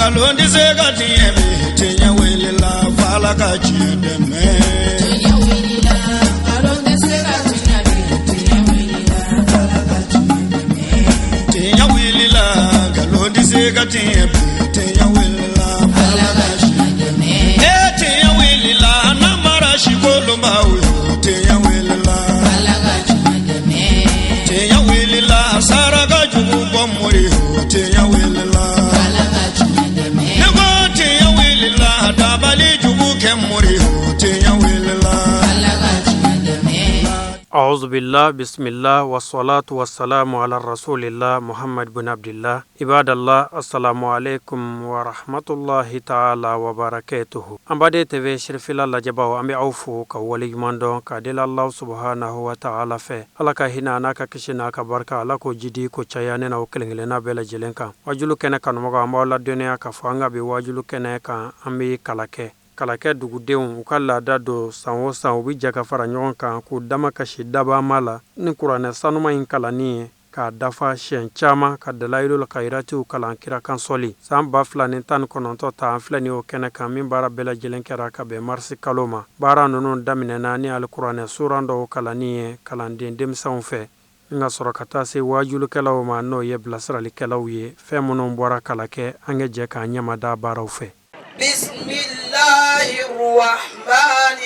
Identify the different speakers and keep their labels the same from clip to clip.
Speaker 1: Galondi segati ebe tenya welila fala kachideme. Tenya welila galonde segati ebe tenya welila fala kachideme. Tenya welila galondi segati ebe tenya welila fala kachideme. Tenya welila namara shikolomba uyo tenya welila fala kachideme. Tenya welila saraga jugu bomuri tenya welila.
Speaker 2: أعوذ بالله بسم الله والصلاة والسلام على رسول الله محمد بن عبد الله عباد الله السلام عليكم ورحمة الله تعالى وبركاته أمبادي تبي شرف الله لجباو أمي عوفو كولي ماندون كادل الله سبحانه وتعالى في الله كهنا ناكا كشنا كبركة الله كو جدي كو تشياننا وكلنا بلا جلنكا وجلو كنا كنمغا مولا الدنيا كفوانغا بواجلو كنا كان أمي كلاكي kalake dugudenw ukala dado sanwo san ubi jaka fara ɲɔgɔn kan ku dama kasi daba mala ni kuranɛ sanuma in kalani ka dafa siyɛn caman ka dalayilu ka yiratiw kalan kira kan sɔli san 2019 ta an filɛ ni o kɛnɛ kan min baara bɛɛ lajɛlen kɛra ka bɛn marisi kalo ma baara ninnu daminɛna ni alikuranɛ suran dɔw kalani ye kalanden denmisɛnw fɛ nga sɔrɔ ka taa se waajulukɛlaw ma n'o ye bilasiralikɛlaw ye fɛn minnu bɔra kalakɛ an ka jɛ k'an ɲɛmada baaraw fɛ.
Speaker 3: بسم الله الرحمن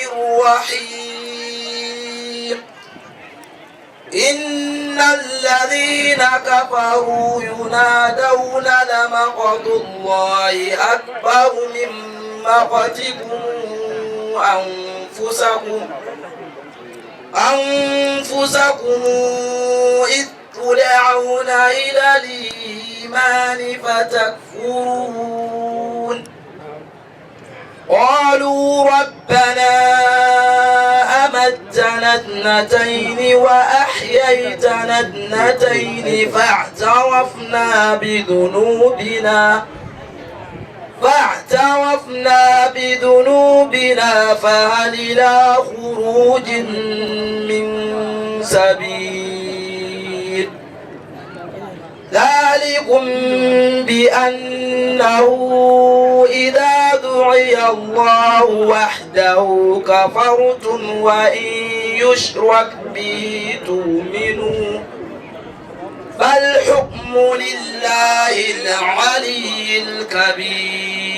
Speaker 3: الرحيم إن الذين كفروا ينادون لمقت الله أكبر من مقتكم أنفسكم إذ تدعون إلى الإيمان فتكفرون قالوا ربنا أمتنا 2 وأحييتنا 2 فاعترفنا بذنوبنا فهل إلى خروج من سبيل ذلكم بأنه إذا دعي الله وحده كفرتم وإن يشرك به تؤمنوا فالحكم لله العلي الكبير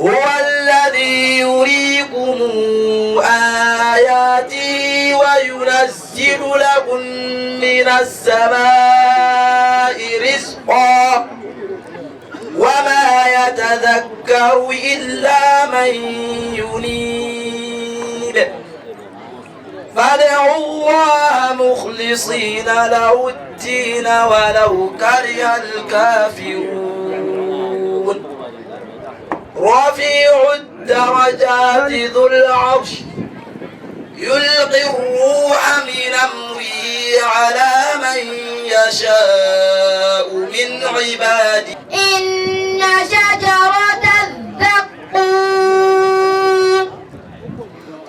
Speaker 3: هو الذي يريكم آياته وينزل لكم من السماء رزقا وما يتذكر إلا من ينيب فادعوا الله مخلصين له الدين ولو كره الكافرون رفيع الدرجات ذو العرش يلقي الروح من أمره على من يشاء من عباده
Speaker 4: إن شجرة الزقوم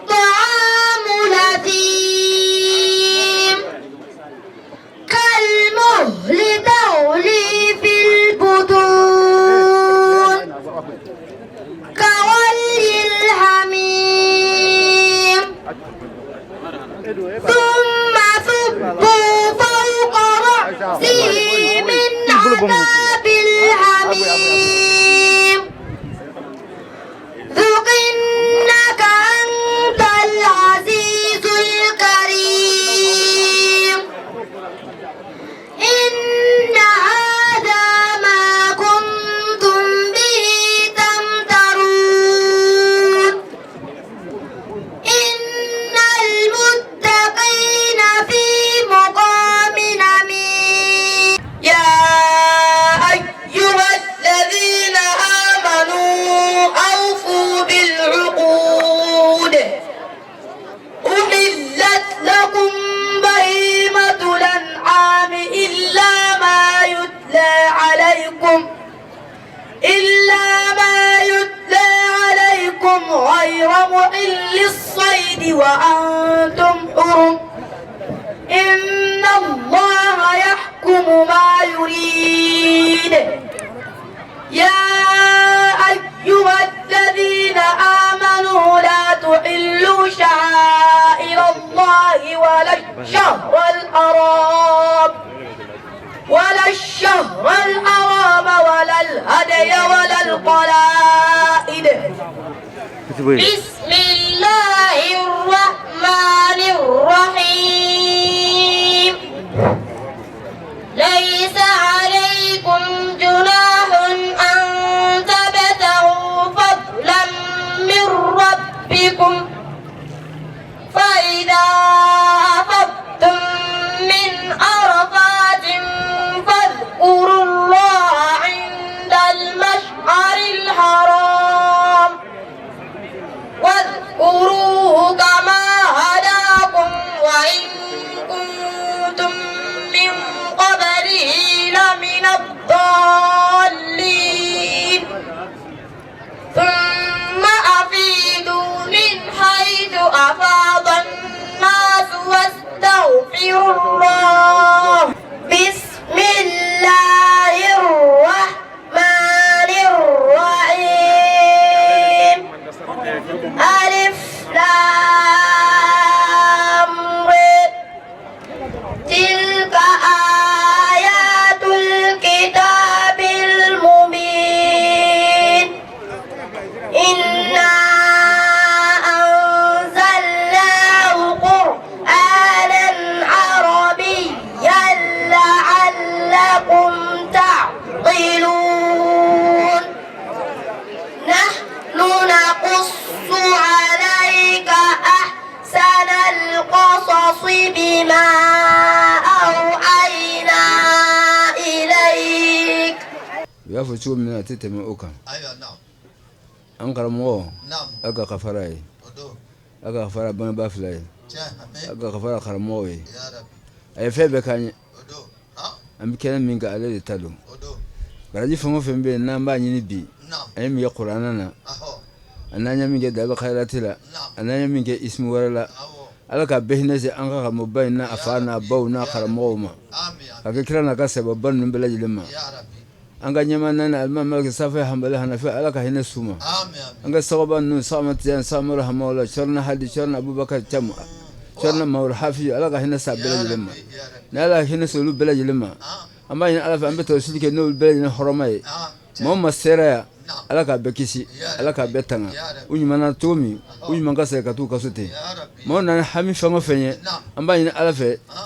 Speaker 4: طعام الأثيم كالمهل تغلي في البطون كغلي الحميم ثم صبوا فوق رأسه من عذاب الحميم ذق إنك أنت العزيز الكريم إن هذا ما كنتم به تمترون إن المتقين في مقام أمين
Speaker 3: يا أيها الذين آمنوا أوفوا بالعقود أحلت لكم بهيمة الأنعام إلا ما يتلى عليكم غير محل الصيد وأنتم حرم إن الله يحكم ما يريد يا أيها الذين آمنوا لا تحلوا شعائر الله ولا الشهر الحرام ولا الهدي ولا القلائد. بسم الله الرحمن الرحيم. ليس عليكم جناح أن تبتغوا فضلا من ربكم فإذا أفضتم من عرفات فاذكروا الله عند المشعر الحرام واذكروه كما هداكم وإن كنتم من قبله لمن الضالين. ثم أفيدوا من حيث أفاض الناس واستغفروا الله. بسم الله الرحمن الرحيم. ألف لام ر. تلك آيات الكتاب المبين. إنا أنزلناه قرآنا عربيا لعلكم تعقلون. نحن نقص عليك أحسن القصص بما أوحينا إليك.
Speaker 5: يا فتشو من أتيتم أوكا.
Speaker 1: أيوة نعم.
Speaker 5: أنقر مو.
Speaker 1: نعم.
Speaker 5: أجا خفراي. أجا خفرا بنا بافلاي. أجا خفرا خرموي.
Speaker 1: يا رب.
Speaker 5: أي في بكاني.
Speaker 1: ها.
Speaker 5: أم كان من قالوا تلو.
Speaker 1: ودو.
Speaker 5: برادي فما في بين نام باني نبي.
Speaker 1: نعم.
Speaker 5: أيام يقرأنا.
Speaker 1: أهو.
Speaker 5: أنا يوم يجي دابا خيرات لا.
Speaker 1: نعم.
Speaker 5: أنا يوم يجي اسم ولا.
Speaker 1: أهو.
Speaker 5: ألقى بهنزي أنقر مبيننا أفانا بونا خرموما.
Speaker 1: آمين.
Speaker 5: أكيكرنا كسب بن من بلاد لما.
Speaker 1: يا ربي.
Speaker 5: أنقى نمنا الماء ملك سافي حمله هنا في ألقى هنا سوما.
Speaker 1: آمين.
Speaker 5: أنقى صوبا نو صامت زين صامرها مولا شرنا حد شرنا أبو بكر تم. شرنا مول حافي ألقى هنا ساب بلاد لما. نالا هنا سولو بلاد لما. أما إن ألف أم بتوصلك نو بلاد نحرمي. ماما سيرة ألقى بكيسي ألقى بتنا. ونمنا تومي ونمنا كسرة كسوتي. ما نحن حمي فما فيني. أما إن ألف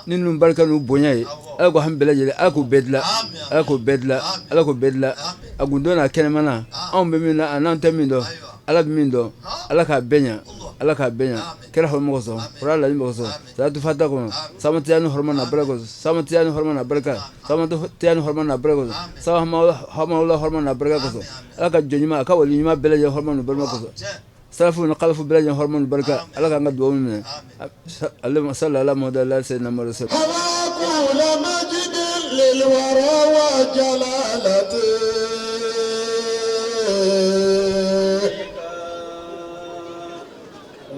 Speaker 5: نينو بركة نو بنياي. ألقى هم بلاد ألقى بدلا ألقى بدلا ألقى بدلا. أقولنا كلمنا أم بمنا أنا تميندو ألا بميندو ألقى بنيا ألقى بنيا كره المقصود ولا المقصود سأتو فتاكم سامتيانو هرمنا بركوز سامتيانو هرمنا بركة سامتيانو هرمنا بركوز سام الله هرمنا بركوز ألقى جنيما كاولي ما بلاد هرمنا بركوز سلفوا نقلفوا بلاد هرمنا بركة ألقى نقدوا منا اللهم صل على محمد سيدنا محمد
Speaker 1: كل مجد للورى وجلالته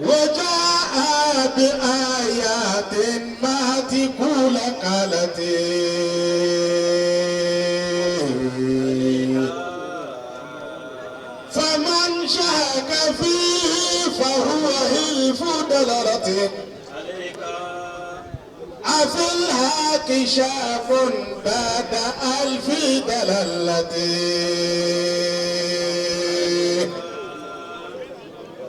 Speaker 1: وجاء بآيات ما تقول قالته فمن شاك فيه فهو هلف دلالته أفي الهاك شاف بعد ألف دلالته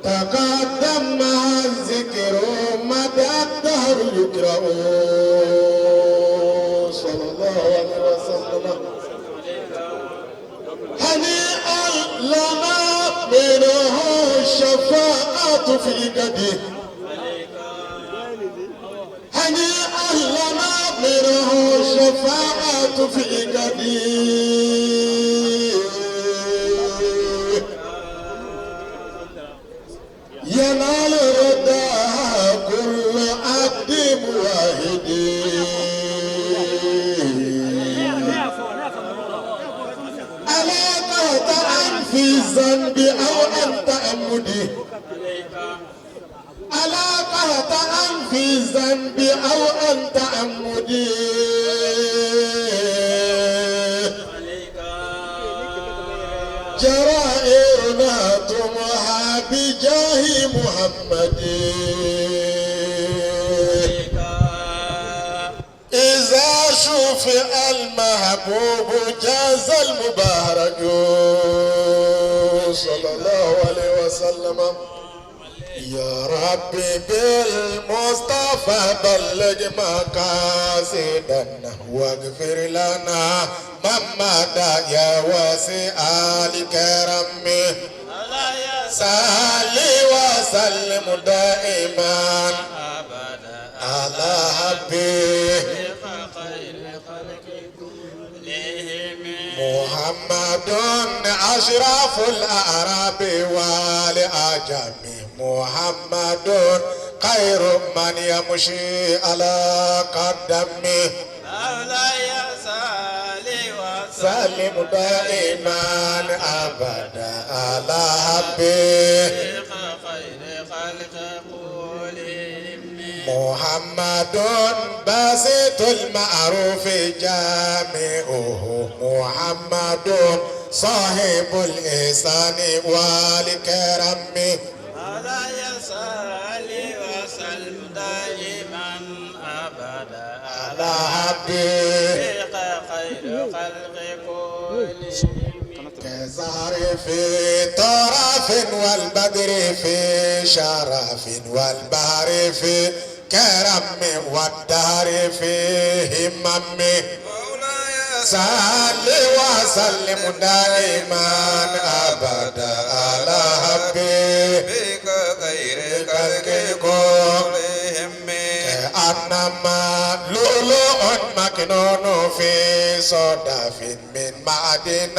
Speaker 1: تقدم مع الذكر مدى الدهر يقرأ صلى الله عليه وسلم هنيئا لنا منه الشفاعة في غده هنيئا لنا منه الشفاعة في غده ينال رداها كل عبد موحد ألا تهتأ في الذنب أو أن تأمدي ألا تهتأ في الذنب أو أن تأمدي بجاه محمد إذا شفع المحبوب جاز المبارك صلى الله عليه وسلم. يا ربي بالمصطفى بلغ مقاصدنا واغفر لنا مما يا واسع الكرم. صل وسلم دائما على حبيب محمد أشرف الأعراب والأعجم. محمد خير من يمشي على قدمه. مولاي سلم دائما أبدا على حبيب محمد باسط المعروف جامعه. محمد صاحب الإحسان والكرم. مولاي صل وسلم دائما أبدا على حبيب خير خلق كلهم. كزهر في طرف والبدر في شرف والبحر في كرم والدهر في همم. صل وسلم دائما أبدا على حبيبك خير خلق كلهم. كأنما لؤلؤ مكنون في صدف من معدن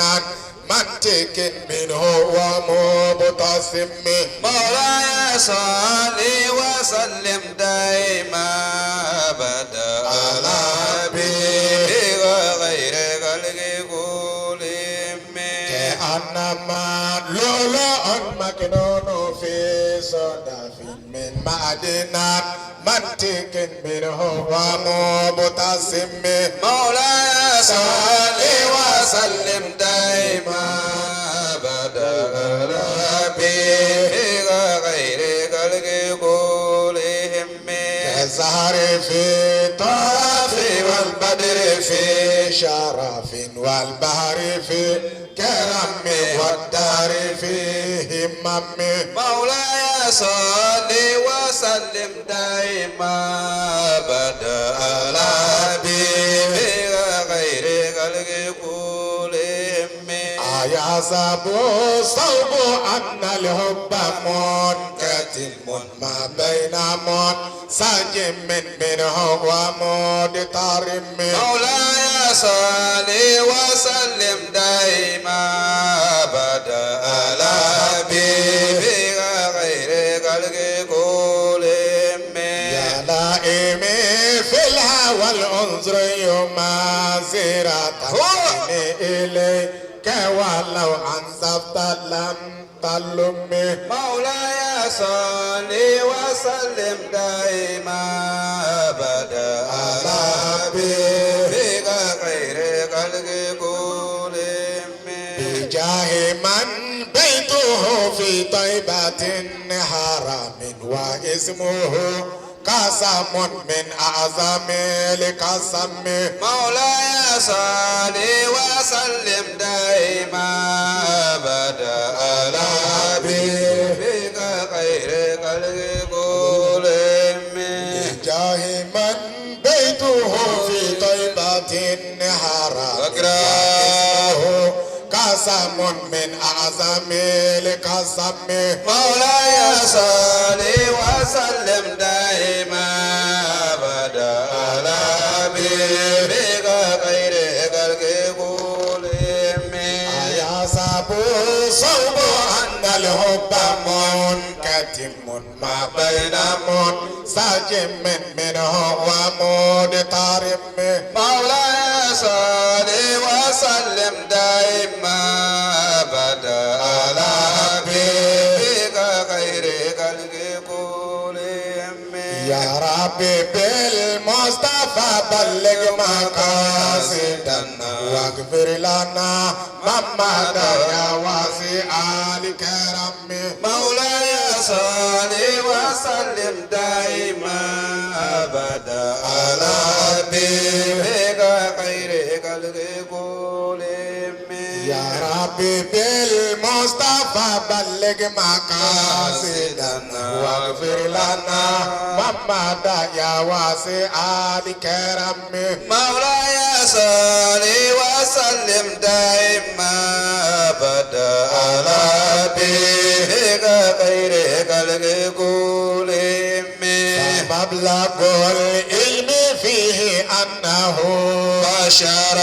Speaker 1: منطق منه ومبتسم. مولاي صل وسلم دائما أبدا على حبيبك غير خلق كلهم. كأنما لؤلؤ مكنون في صدف من معدن منطق منه ومبتسم. مولاي صل وسلم دائما أبدا على حبيبك غير خلق كلهم. كالزهر في طرف والبدر في شرف والبحر في كرم والدار في همم. مولاي صل وسلم دائما أبدا على حبيبك غير خلق كلهم. أيحسب الصوب أن الحب منكتم ما بين منسجم منه ومضطرم. مولاي صل وسلم دائما أبدا على حبيبك غير خلق كلهم. يا لائمي في الهوى الأنظر يمازرة إليك ولو أنصفت لم تلمي. مولاي صل وسلم دائما أبدا على حبيبك غير خلق كلهم. بجاه من بيته في طيبة حرام واسمه قسم من أعظم القسم. مولاي صل وسلم دائما أبدا على حبيبك خير خلق كلهم. بجاه من بيته في طيبة حرام قسم من أعظم القسم. مولاي صل وسلم دائما أبدا على حبيبك خير خلق كلهم. أيحسب الصوب أن الحب منكتم ما بين منسجم منه ومضطرم. مولاي صل وسلم دائما أبدا على حبيبك خير خلق كلهم. يا ربي بالمصطفى بلغ مقاصدنا واغفر لنا محمد يا واسع الكرم
Speaker 6: مولاي صل وسلم دائما ابدا على حبيبك خير خلق كلهم
Speaker 1: يا ربي بالمصطفى بلغ مقاصدنا واغفر لنا محمد يا واسع الكرم
Speaker 6: مولاي صل وسلم دائما ابدا على حبيبك خير خلق كلهم
Speaker 1: مبلغ العلم فيه أنه
Speaker 6: بشر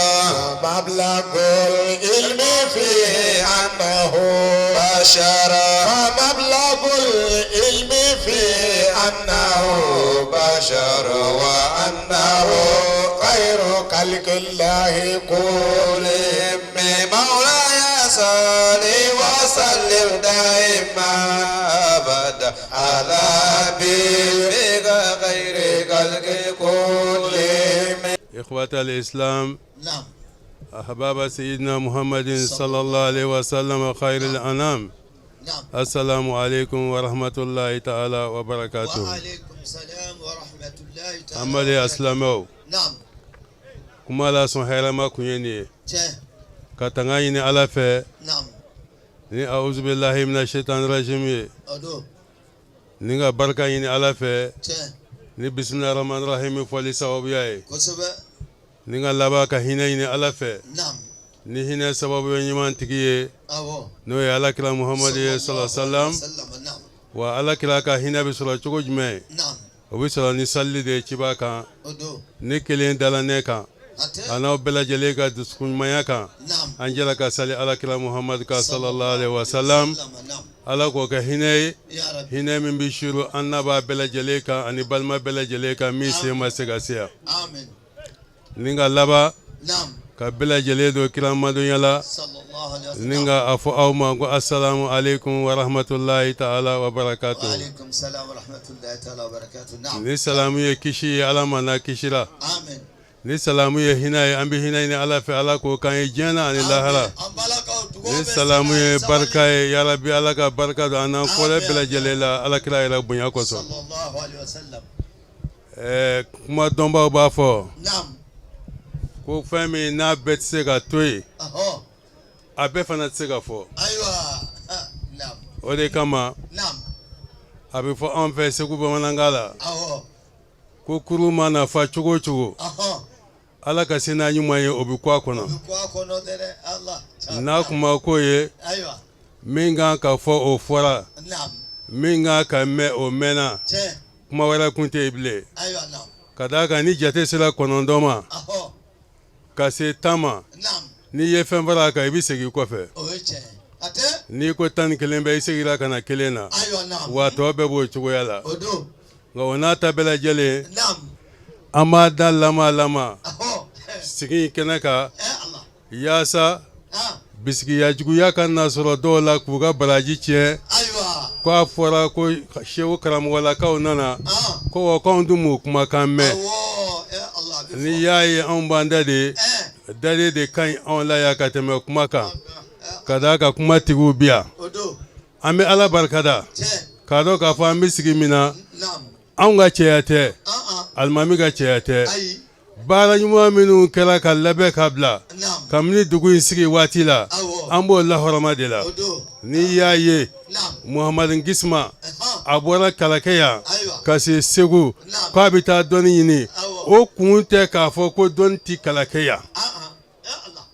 Speaker 1: مبلغ العلم فيه أنه
Speaker 6: بشر
Speaker 1: مبلغ العلم فيه أنه
Speaker 6: بشر
Speaker 1: وأنه خير خلق الله كلهم
Speaker 6: مولاي صل وسلم دائما ابدا على حبيبك خير خلق كلهم.
Speaker 7: إخوة الإسلام
Speaker 1: نعم
Speaker 7: أحباب سيدنا محمد صلى الله عليه وسلم خير الأنام
Speaker 1: نعم
Speaker 7: السلام عليكم ورحمة الله تعالى وبركاته.
Speaker 1: وعليكم السلام ورحمة الله تعالى
Speaker 7: أمالي أسلامو
Speaker 1: نعم
Speaker 7: كما لا سنحير ما كنيني
Speaker 1: ته
Speaker 7: كتنغيني على في
Speaker 1: نعم
Speaker 7: ni أعوذ بالله من الشيطان الرجيم
Speaker 1: أدو
Speaker 7: ni بركة يني على في
Speaker 1: ته
Speaker 7: ni بسم الله الرحمن الرحيم فولي سوابياي
Speaker 1: كسبة
Speaker 7: ni لبا كهينا يني على في
Speaker 1: نعم
Speaker 7: ni هنا سبب ينيمان تكيه
Speaker 1: أو
Speaker 7: no ya ala kila Muhammad sallallahu alaihi wasallam
Speaker 1: نعم
Speaker 7: wa ala kila ka hina bi sura chugo jme
Speaker 1: نعم
Speaker 7: o bi sura ni salli de chiba kan
Speaker 1: أدو
Speaker 7: ni kelen dala ne kan
Speaker 1: أته
Speaker 7: ana bela jele ka duskun maya kan
Speaker 1: نعم
Speaker 7: anjela ka sali ala kila Muhammad ka sallallahu alaihi wasallam
Speaker 1: نعم
Speaker 7: ala ko ka hine
Speaker 1: يا رب
Speaker 7: hine min bi shuru annaba bela jele kan ani balma bela jele kan mi se ma se ga sia
Speaker 1: آمين
Speaker 7: ninga laba
Speaker 1: نعم
Speaker 7: ka bela jele do kila madu yala
Speaker 1: صلى الله عليه وسلم
Speaker 7: ninga afu awma go assalamu alaikum wa rahmatullahi ta'ala wa barakatuh.
Speaker 1: وعليكم السلام ورحمة الله تعالى وبركاته نعم
Speaker 7: ni salamu ye kishi ye ala mana kishira
Speaker 1: آمين
Speaker 7: ni salamu ye hina ye an bi hina ni ala fɛ ala ko kan ye jɛna ani lahara ni salamu ye barika ye ya rabbi ala ka barika don an n'an fɔlɔ bɛɛ lajɛlen la ala kira yɛrɛ bonya kosɔn
Speaker 1: صلى الله عليه وسلم
Speaker 7: kuma dɔnbaw b'a fɔ
Speaker 1: نعم
Speaker 7: ko fɛn min n'a bɛɛ tɛ se ka to yen
Speaker 1: أهو
Speaker 7: a bɛɛ fana tɛ se ka fɔ
Speaker 1: أيوة نعم
Speaker 7: o de kama
Speaker 1: نعم
Speaker 7: a bɛ fɔ anw fɛ segu bamanankan la
Speaker 1: أهو
Speaker 7: ko kuru mana fa cogo o cogo
Speaker 1: أهو
Speaker 7: ala ka se n'a ɲuman ye o bɛ kɔ a kɔnɔ
Speaker 1: بكواكو نودر الله
Speaker 7: n'a kuma ko ye
Speaker 1: أيوة
Speaker 7: min kan ka fɔ o fɔra
Speaker 1: نعم
Speaker 7: min kan ka mɛn o mɛnna
Speaker 1: ته
Speaker 7: kuma wɛrɛ kun tɛ yen bilen
Speaker 1: أيوة نعم
Speaker 7: ka d'a kan ni jate sera 9 ma
Speaker 1: أهو
Speaker 7: ka se 10 ma
Speaker 1: نعم
Speaker 7: n'i ye fɛn fara a kan i bɛ segin kɔfɛ
Speaker 1: أوجه أته
Speaker 7: n'i ko 11 bɛ i seginna ka na 1 na
Speaker 1: أيوة نعم
Speaker 7: wa tɔ bɛɛ b'o cogoya la
Speaker 1: أدو
Speaker 7: nka o n'a ta bɛɛ lajɛlen
Speaker 1: نعم
Speaker 7: an b'a da lama
Speaker 1: أهو
Speaker 7: sigi kɛnɛ kan
Speaker 1: يا الله
Speaker 7: yaasa
Speaker 1: ها
Speaker 7: juguya ka na sɔrɔ dɔw la k'u ka baraji tiɲɛ
Speaker 1: أيوة
Speaker 7: ko a fɔra ko sehu karamɔgɔlakaw nana ko wa k'anw dun m'o kumakan mɛn
Speaker 1: أوه يا الله
Speaker 7: n'i y'a ye anw b'an da de dalen de ka ɲi anw la yan ka tɛmɛ kuma kan ka d'a kan kuma tigiw bi yan
Speaker 1: أدو
Speaker 7: an bɛ ala barikada
Speaker 1: ته
Speaker 7: k'a dɔn k'a fɔ an bɛ sigi min na
Speaker 1: نعم
Speaker 7: anw ka cɛya tɛ
Speaker 1: أه
Speaker 7: alimami ka cɛya tɛ
Speaker 1: أي
Speaker 7: baara ɲuman minnu kɛra ka labɛn ka bila
Speaker 1: نعم
Speaker 7: kabini dugu in sigi waati la
Speaker 1: أوه
Speaker 7: an b'o lahɔrɔma de la
Speaker 1: أدو
Speaker 7: n'i y'a ye
Speaker 1: نعم
Speaker 7: muhamadu gisma
Speaker 1: أها
Speaker 7: a bɔra kalakɛ yan
Speaker 1: أيوة
Speaker 7: ka se segu
Speaker 1: نعم
Speaker 7: k'a bɛ taa dɔnni ɲini
Speaker 1: أوه
Speaker 7: o kun tɛ k'a fɔ ko dɔnni ti kalakɛ yan
Speaker 1: أه يا الله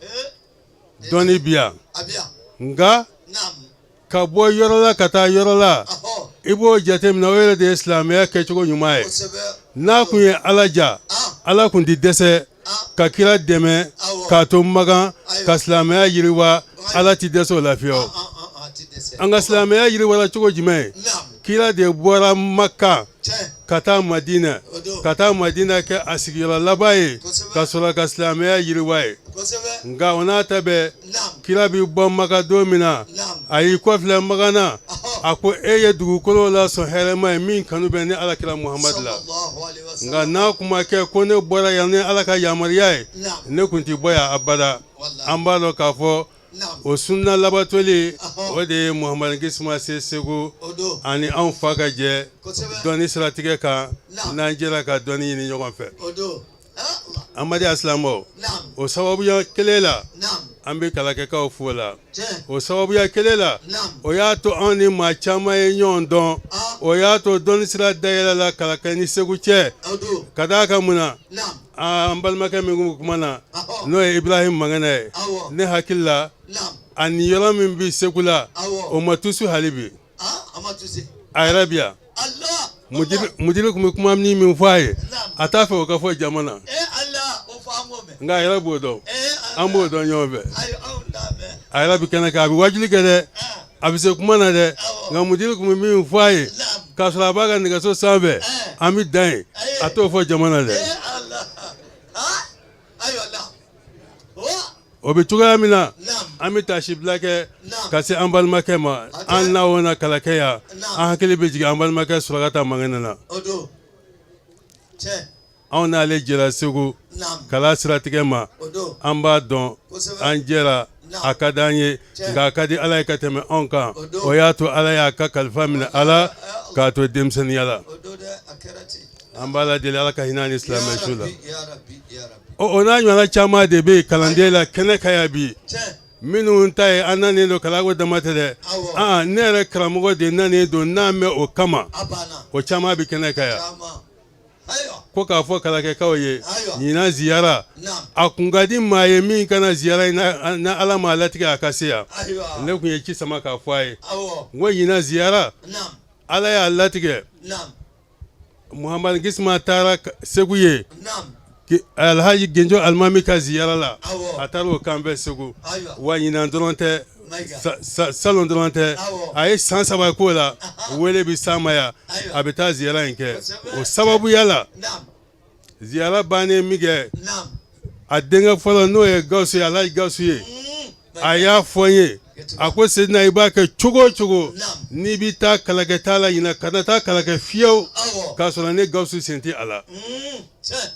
Speaker 1: إيه
Speaker 7: dɔnni bi yan
Speaker 1: أبيا
Speaker 7: nka
Speaker 1: نعم
Speaker 7: ka bɔ yɔrɔ la ka taa yɔrɔ la
Speaker 1: أهو
Speaker 7: i b'o jateminɛ o yɛrɛ de ye silamɛya kɛcogo ɲuman ye
Speaker 1: وسبع
Speaker 7: n'a kun ye ala ja ala kun ti dɛsɛ ka kira dɛmɛ k'a to magan ka silamɛya yiriwa ala ti dɛsɛ o la fiyewu an ka silamɛya yiriwala cogo jumɛn
Speaker 1: نعم
Speaker 7: kira de bɔra maka
Speaker 1: ته
Speaker 7: ka taa madina
Speaker 1: أدو
Speaker 7: ka taa madina kɛ a sigiyɔrɔ laban ye ka sɔrɔ ka silamɛya yiriwa ye
Speaker 1: وسبع
Speaker 7: nka o n'a ta bɛɛ
Speaker 1: نعم
Speaker 7: kira bi bɔ maka don min na
Speaker 1: نعم
Speaker 7: a y'i kɔfilɛ magan na
Speaker 1: أهو
Speaker 7: a ko e ye dugukolo la sɔn hɛrɛma ye min kanu bɛ ni alakira muhamadu la nka n'a kuma kɛ ko ne bɔra yan ni ala ka yamaruya ye ne kun ti bɔ yan abada an b'a dɔn k'a fɔ o sunna labatoli o de ye muhamadu kisuma se segu ani anw fa ka jɛ dɔnni siratigɛ kan n'an jɛra ka dɔnni ɲini ɲɔgɔn fɛ amadi asilamɔ o sababuya kelen la an bɛ kalakɛkaw fo la o sababuya kelen la o y'a to anw ni maa caman ye ɲɔgɔn dɔn o y'a to dɔnni sira dayɛlɛ la kalakɛ ni segu cɛ ka d'a kan mun na an balimakɛ min kuma na n'o ye ibrahim mangana ye ne hakili la a ni yɔrɔ min bɛ segu la o ma tusu hali bi a yɛrɛ bi yan mudiri kun bɛ kuma ni min fɔ a ye a t'a fɛ o ka fɔ jama na nka a yɛrɛ b'o dɔn an b'o dɔn ɲɔgɔn fɛ a yɛrɛ bɛ kɛnɛ kan a bɛ wajuli kɛ dɛ a bɛ se kuma na dɛ nka mudiri kun bɛ min fɔ a ye k'a sɔrɔ a b'a ka nɛgɛso sanfɛ an bɛ dan ye a t'o fɔ jama na dɛ o bɛ cogoya min na an bɛ taa sibila kɛ ka se an balimakɛ ma an n'aw na kalakɛ yan an hakili bɛ jigin an balimakɛ surakata mangana na anw n'ale jɛra segu kala siratigɛ ma an b'a dɔn an jɛra a ka d'an ye nka a ka di ala ye ka tɛmɛ anw kan o y'a to ala y'a ka kalifa minɛ ala k'a to denmisɛnniya la an b'a la deli ala ka hinɛ ni silamɛ su la o n'a ɲɔgɔnna caman de bɛ yen kalanden la kɛnɛ ka ya bi minnu ta ye an nanen don kalako dama tɛ dɛ ne yɛrɛ karamɔgɔ de nanen don n'an mɛn o kama o caman bɛ kɛnɛ ka ya ko k'a fɔ kalakɛkaw ye ɲinan ziyara a kun ka di maa ye min kana ziyara na ala m'a latigɛ a ka se yan ne kun ye ci sama k'a fɔ a ye n ko ɲinan ziyara ala y'a latigɛ muhamadu kisuma taara segu ye alhaji genjo alimami ka ziyara la a taara o kan bɛɛ segu wa ɲinan dɔrɔn tɛ salon dɔrɔn tɛ a ye san 3 k'o la wele bɛ s'a ma yan a bɛ taa ziyara in kɛ o sababuya la ziyara bannen min kɛ a denkɛ fɔlɔ n'o ye gawusu ye alhaji gawusu ye a y'a fɔ n ye a ko sedina i b'a kɛ cogo o cogo n'i bɛ taa kalakɛta la ɲinan kana taa kalakɛ fiyewu k'a sɔrɔ ne gawusu sen tɛ a la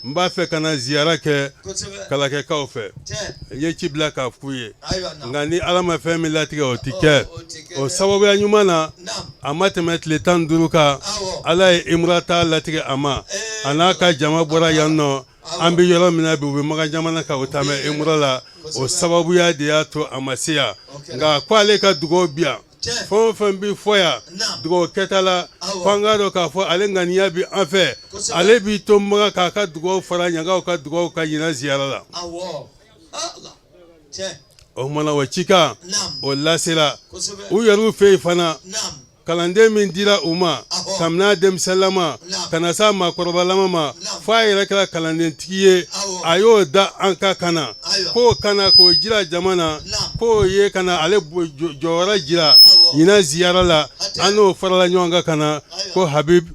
Speaker 7: n b'a fɛ ka na ziyara kɛ kalakɛkaw fɛ n ye ci bila k'a f'u ye nka ni ala ma fɛn min latigɛ o tɛ kɛ o sababuya ɲuman na a ma tɛmɛ tile 15 kan ala ye imurata latigɛ a ma a n'a ka jama bɔra yan nɔ an bɛ yɔrɔ min na bi u bɛ magan jamana kan u taa mɛ imura la o sababuya de y'a to a ma se yan nka ko ale ka dugawu bi yan fɛn o fɛn bɛ fɔ yan dugawu kɛta la f'an k'a dɔn k'a fɔ ale ŋaniya bi an fɛ ale b'i to magan k'a ka dugawu fara ɲangaw ka dugawu ka ɲinan ziyara la o kumana o cikan o lasera u yɛrɛw fɛ yen fana kalanden min dira u ma kabini denmisɛnlama ka na s'a maakɔrɔbalama ma fo a yɛrɛ kɛra kalandentigi ye a y'o da an ka kan na k'o kana k'o jira jama na k'o ye ka na ale jɔyɔrɔ jira ɲinan ziyara la an n'o farala ɲɔgɔn kan ka na ko habib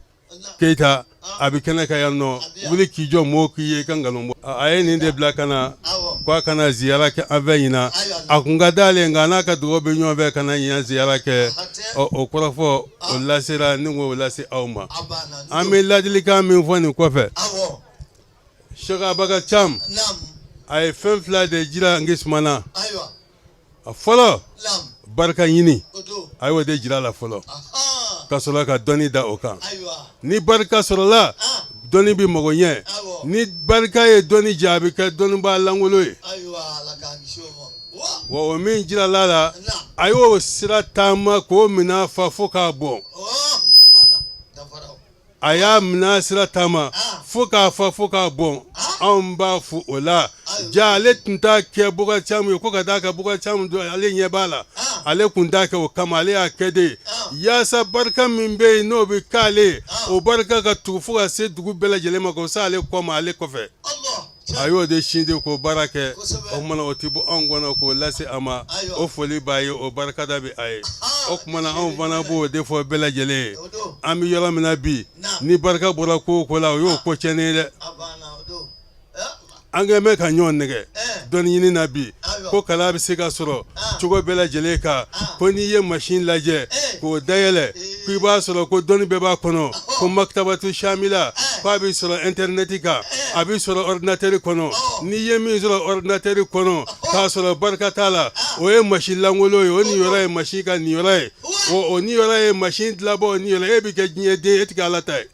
Speaker 7: keyita a bɛ kɛnɛ ka yan nɔ wuli k'i jɔ mɔgɔw k'i ye i ka nkalon bɔ a ye nin de bila ka na ko a kana ziyara kɛ an fɛ ɲinan a kun ka d'ale nka n'a ka dugawu bɛ ɲɔgɔn fɛ ka na ɲinan ziyara kɛ o kɔrɔ fɔ o lasera ni k'o lase aw ma an bɛ ladilikan min fɔ nin kɔfɛ Sheikh Abubakar Cham a ye fɛn 2 de jira n kisumana a fɔlɔ barika ɲini a y'o de jira a la fɔlɔ ka sɔrɔ ka dɔnni da o kan ni barika sɔrɔla dɔnni bɛ mago ɲɛ ni barika ye dɔnni jɛ a bɛ kɛ dɔnnibaa langolo ye wa o min jirala la a y'o sira taama k'o minɛ fa fo k'a bɔn a y'a minɛ sira taama fo k'a fa fo k'a bɔn anw b'a fo o la ja ale tun t'a kɛ Bukar Cham ye ko ka d'a kan Bukar Cham don ale ɲɛ b'a la ale kun t'a kɛ o kama ale y'a kɛ de yaasa barika min bɛ yen n'o bɛ k'ale o barika ka tugu fo ka se dugu bɛɛ lajɛlen ma k'o sa ale kɔ ma ale kɔfɛ a y'o de sin de k'o baara kɛ o kumana o tɛ bɔ anw kɔnɔ k'o lase a ma o foli b'a ye o barikada bɛ a ye o kumana anw fana b'o de fɔ bɛɛ lajɛlen ye an bɛ yɔrɔ min na bi ni barika bɔra ko o ko la o y'o ko tiɲɛnen ye dɛ an kɛ mɛn ka ɲɔgɔn nɛgɛ dɔnni ɲini na bi ko kalan bɛ se ka sɔrɔ cogo bɛɛ lajɛlen kan ko n'i ye machine lajɛ k'o dayɛlɛ ko i b'a sɔrɔ ko dɔnni bɛɛ b'a kɔnɔ ko maktabatu shamila ko a bɛ sɔrɔ internet kan a bɛ sɔrɔ ordinateur kɔnɔ n'i ye min sɔrɔ ordinateur kɔnɔ k'a sɔrɔ barika t'a la o ye machine lankolon ye o niyɔrɔ ye machine ka niyɔrɔ ye o niyɔrɔ ye machine dilanbɔ niyɔrɔ e bɛ kɛ diɲɛ den e tɛ kɛ ala ta ye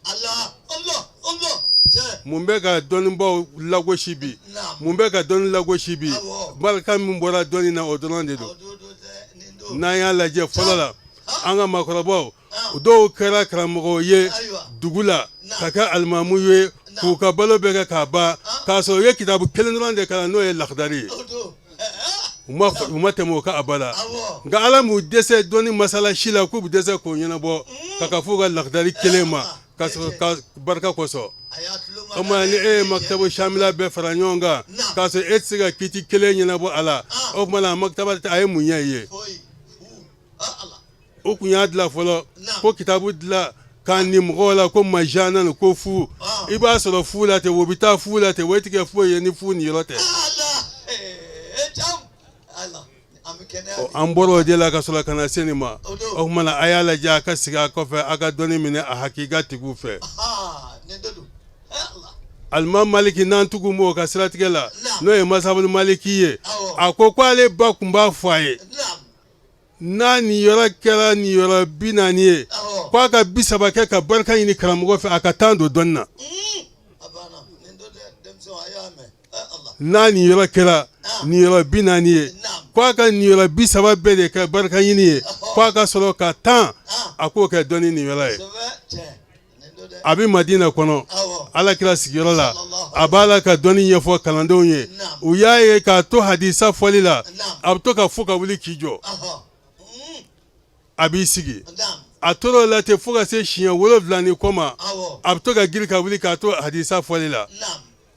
Speaker 7: mun bɛ ka dɔnnibaw lagosi bi mun bɛ ka dɔnni lagosi bi barika min bɔra dɔnni na o dɔrɔn de don n'an y'a lajɛ fɔlɔ la an ka maakɔrɔbaw dɔw kɛra karamɔgɔw ye dugu la ka kɛ alimamu ye k'u ka balo bɛɛ kɛ k'a ban k'a sɔrɔ u ye kitabu kelen dɔrɔn de kalan n'o ye lakidari ye u ma tɛmɛ o ka abada nka ala m'u dɛsɛ dɔnni masala si la k'u bɛ dɛsɛ k'o ɲɛnabɔ ka fɔ ka lakidari kelen ma ka sɔrɔ ka barika kosɔn o ma ni e ye maktabu shamila bɛɛ fara ɲɔgɔn kan k'a sɔrɔ e tɛ se ka kiti kelen ɲɛnabɔ a la o tuma na maktaba a ye mun ɲɛ i ye o tun y'a dilan fɔlɔ ko kitabu dilan k'a ni mɔgɔw la ko majana ko fu i b'a sɔrɔ fu la ten o bɛ taa fu la ten o tɛ kɛ foyi ye ni fu ni yɔrɔ tɛ an bɔra o de la ka sɔrɔ ka na se nin ma o tuma na a y'a lajɛ a ka sigi a kɔfɛ a ka dɔnni minɛ a hakilika tigiw fɛ alimami maliki n'an tugu m'o ka siratigɛ la n'o ye masabuli maliki ye a ko k'ale ba tun b'a fɔ a ye n'a niyɔrɔ kɛra niyɔrɔ 40 ye k'a ka 30 kɛ ka barika ɲini karamɔgɔ fɛ a ka temps don dɔnni na n'a niyɔrɔ kɛra niyɔrɔ 40 ye k'a ka niyɔrɔ 30 bɛɛ de kɛ barika ɲini ye k'a ka sɔrɔ ka temps a k'o kɛ dɔnni niyɔrɔ ye a bɛ madina kɔnɔ alakira sigiyɔrɔ la a b'a la ka dɔnni ɲɛfɔ kalandenw ye u y'a ye k'a to hadisa fɔli la a bɛ to ka fo ka wuli k'i jɔ a b'i sigi a tora o la ten fo ka se siɲɛ 7 ni kɔ ma a bɛ to ka giri ka wuli k'a to hadisa fɔli la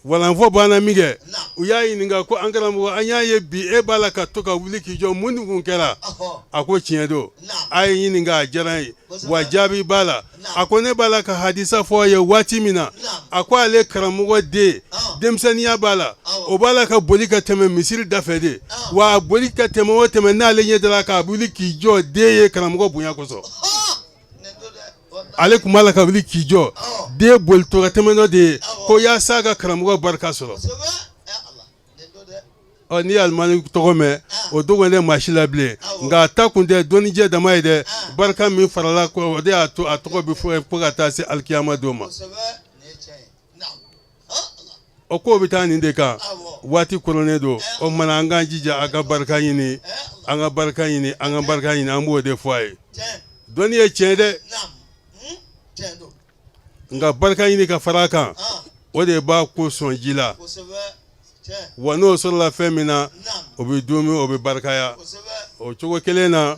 Speaker 7: walanfɔ banna min kɛ u y'a ɲininka ko an karamɔgɔ an y'a ye bi e b'a la ka to ka wuli k'i jɔ mun de kun kɛra a ko tiɲɛ don a ye ɲininka a diyara n ye wa jaabi b'a la a ko ne b'a la ka hadisa fɔ a ye waati min na a ko ale karamɔgɔ den denmisɛnninya b'a la o b'a la ka boli ka tɛmɛ misiri da fɛ de wa a boli ka tɛmɛ o tɛmɛ n'ale ɲɛ dara k'a wuli k'i jɔ den ye karamɔgɔ bonya kosɔn ale tun b'a la ka wuli k'i jɔ den bolitɔ ka tɛmɛ dɔ de ye ko yaasa a ka karamɔgɔ barika sɔrɔ n'i ye alimami tɔgɔ mɛn o dogon tɛ maa si la bilen nka a ta kun tɛ dɔnnijɛ dama ye dɛ barika min farala o de y'a to a tɔgɔ bɛ fɔ ka taa se alikiyama don ma o ko bɛ taa nin de kan waati koronnen don o kumana an k'an jija an ka barika ɲini an ka barika ɲini an ka barika ɲini an b'o de fɔ a ye dɔnni ye tiɲɛ dɛ nka barika ɲini ka fara a kan o de b'a ko sɔn ji la wa n'o sɔrɔla fɛn min na o bɛ dun o bɛ barikaya o cogo kelen na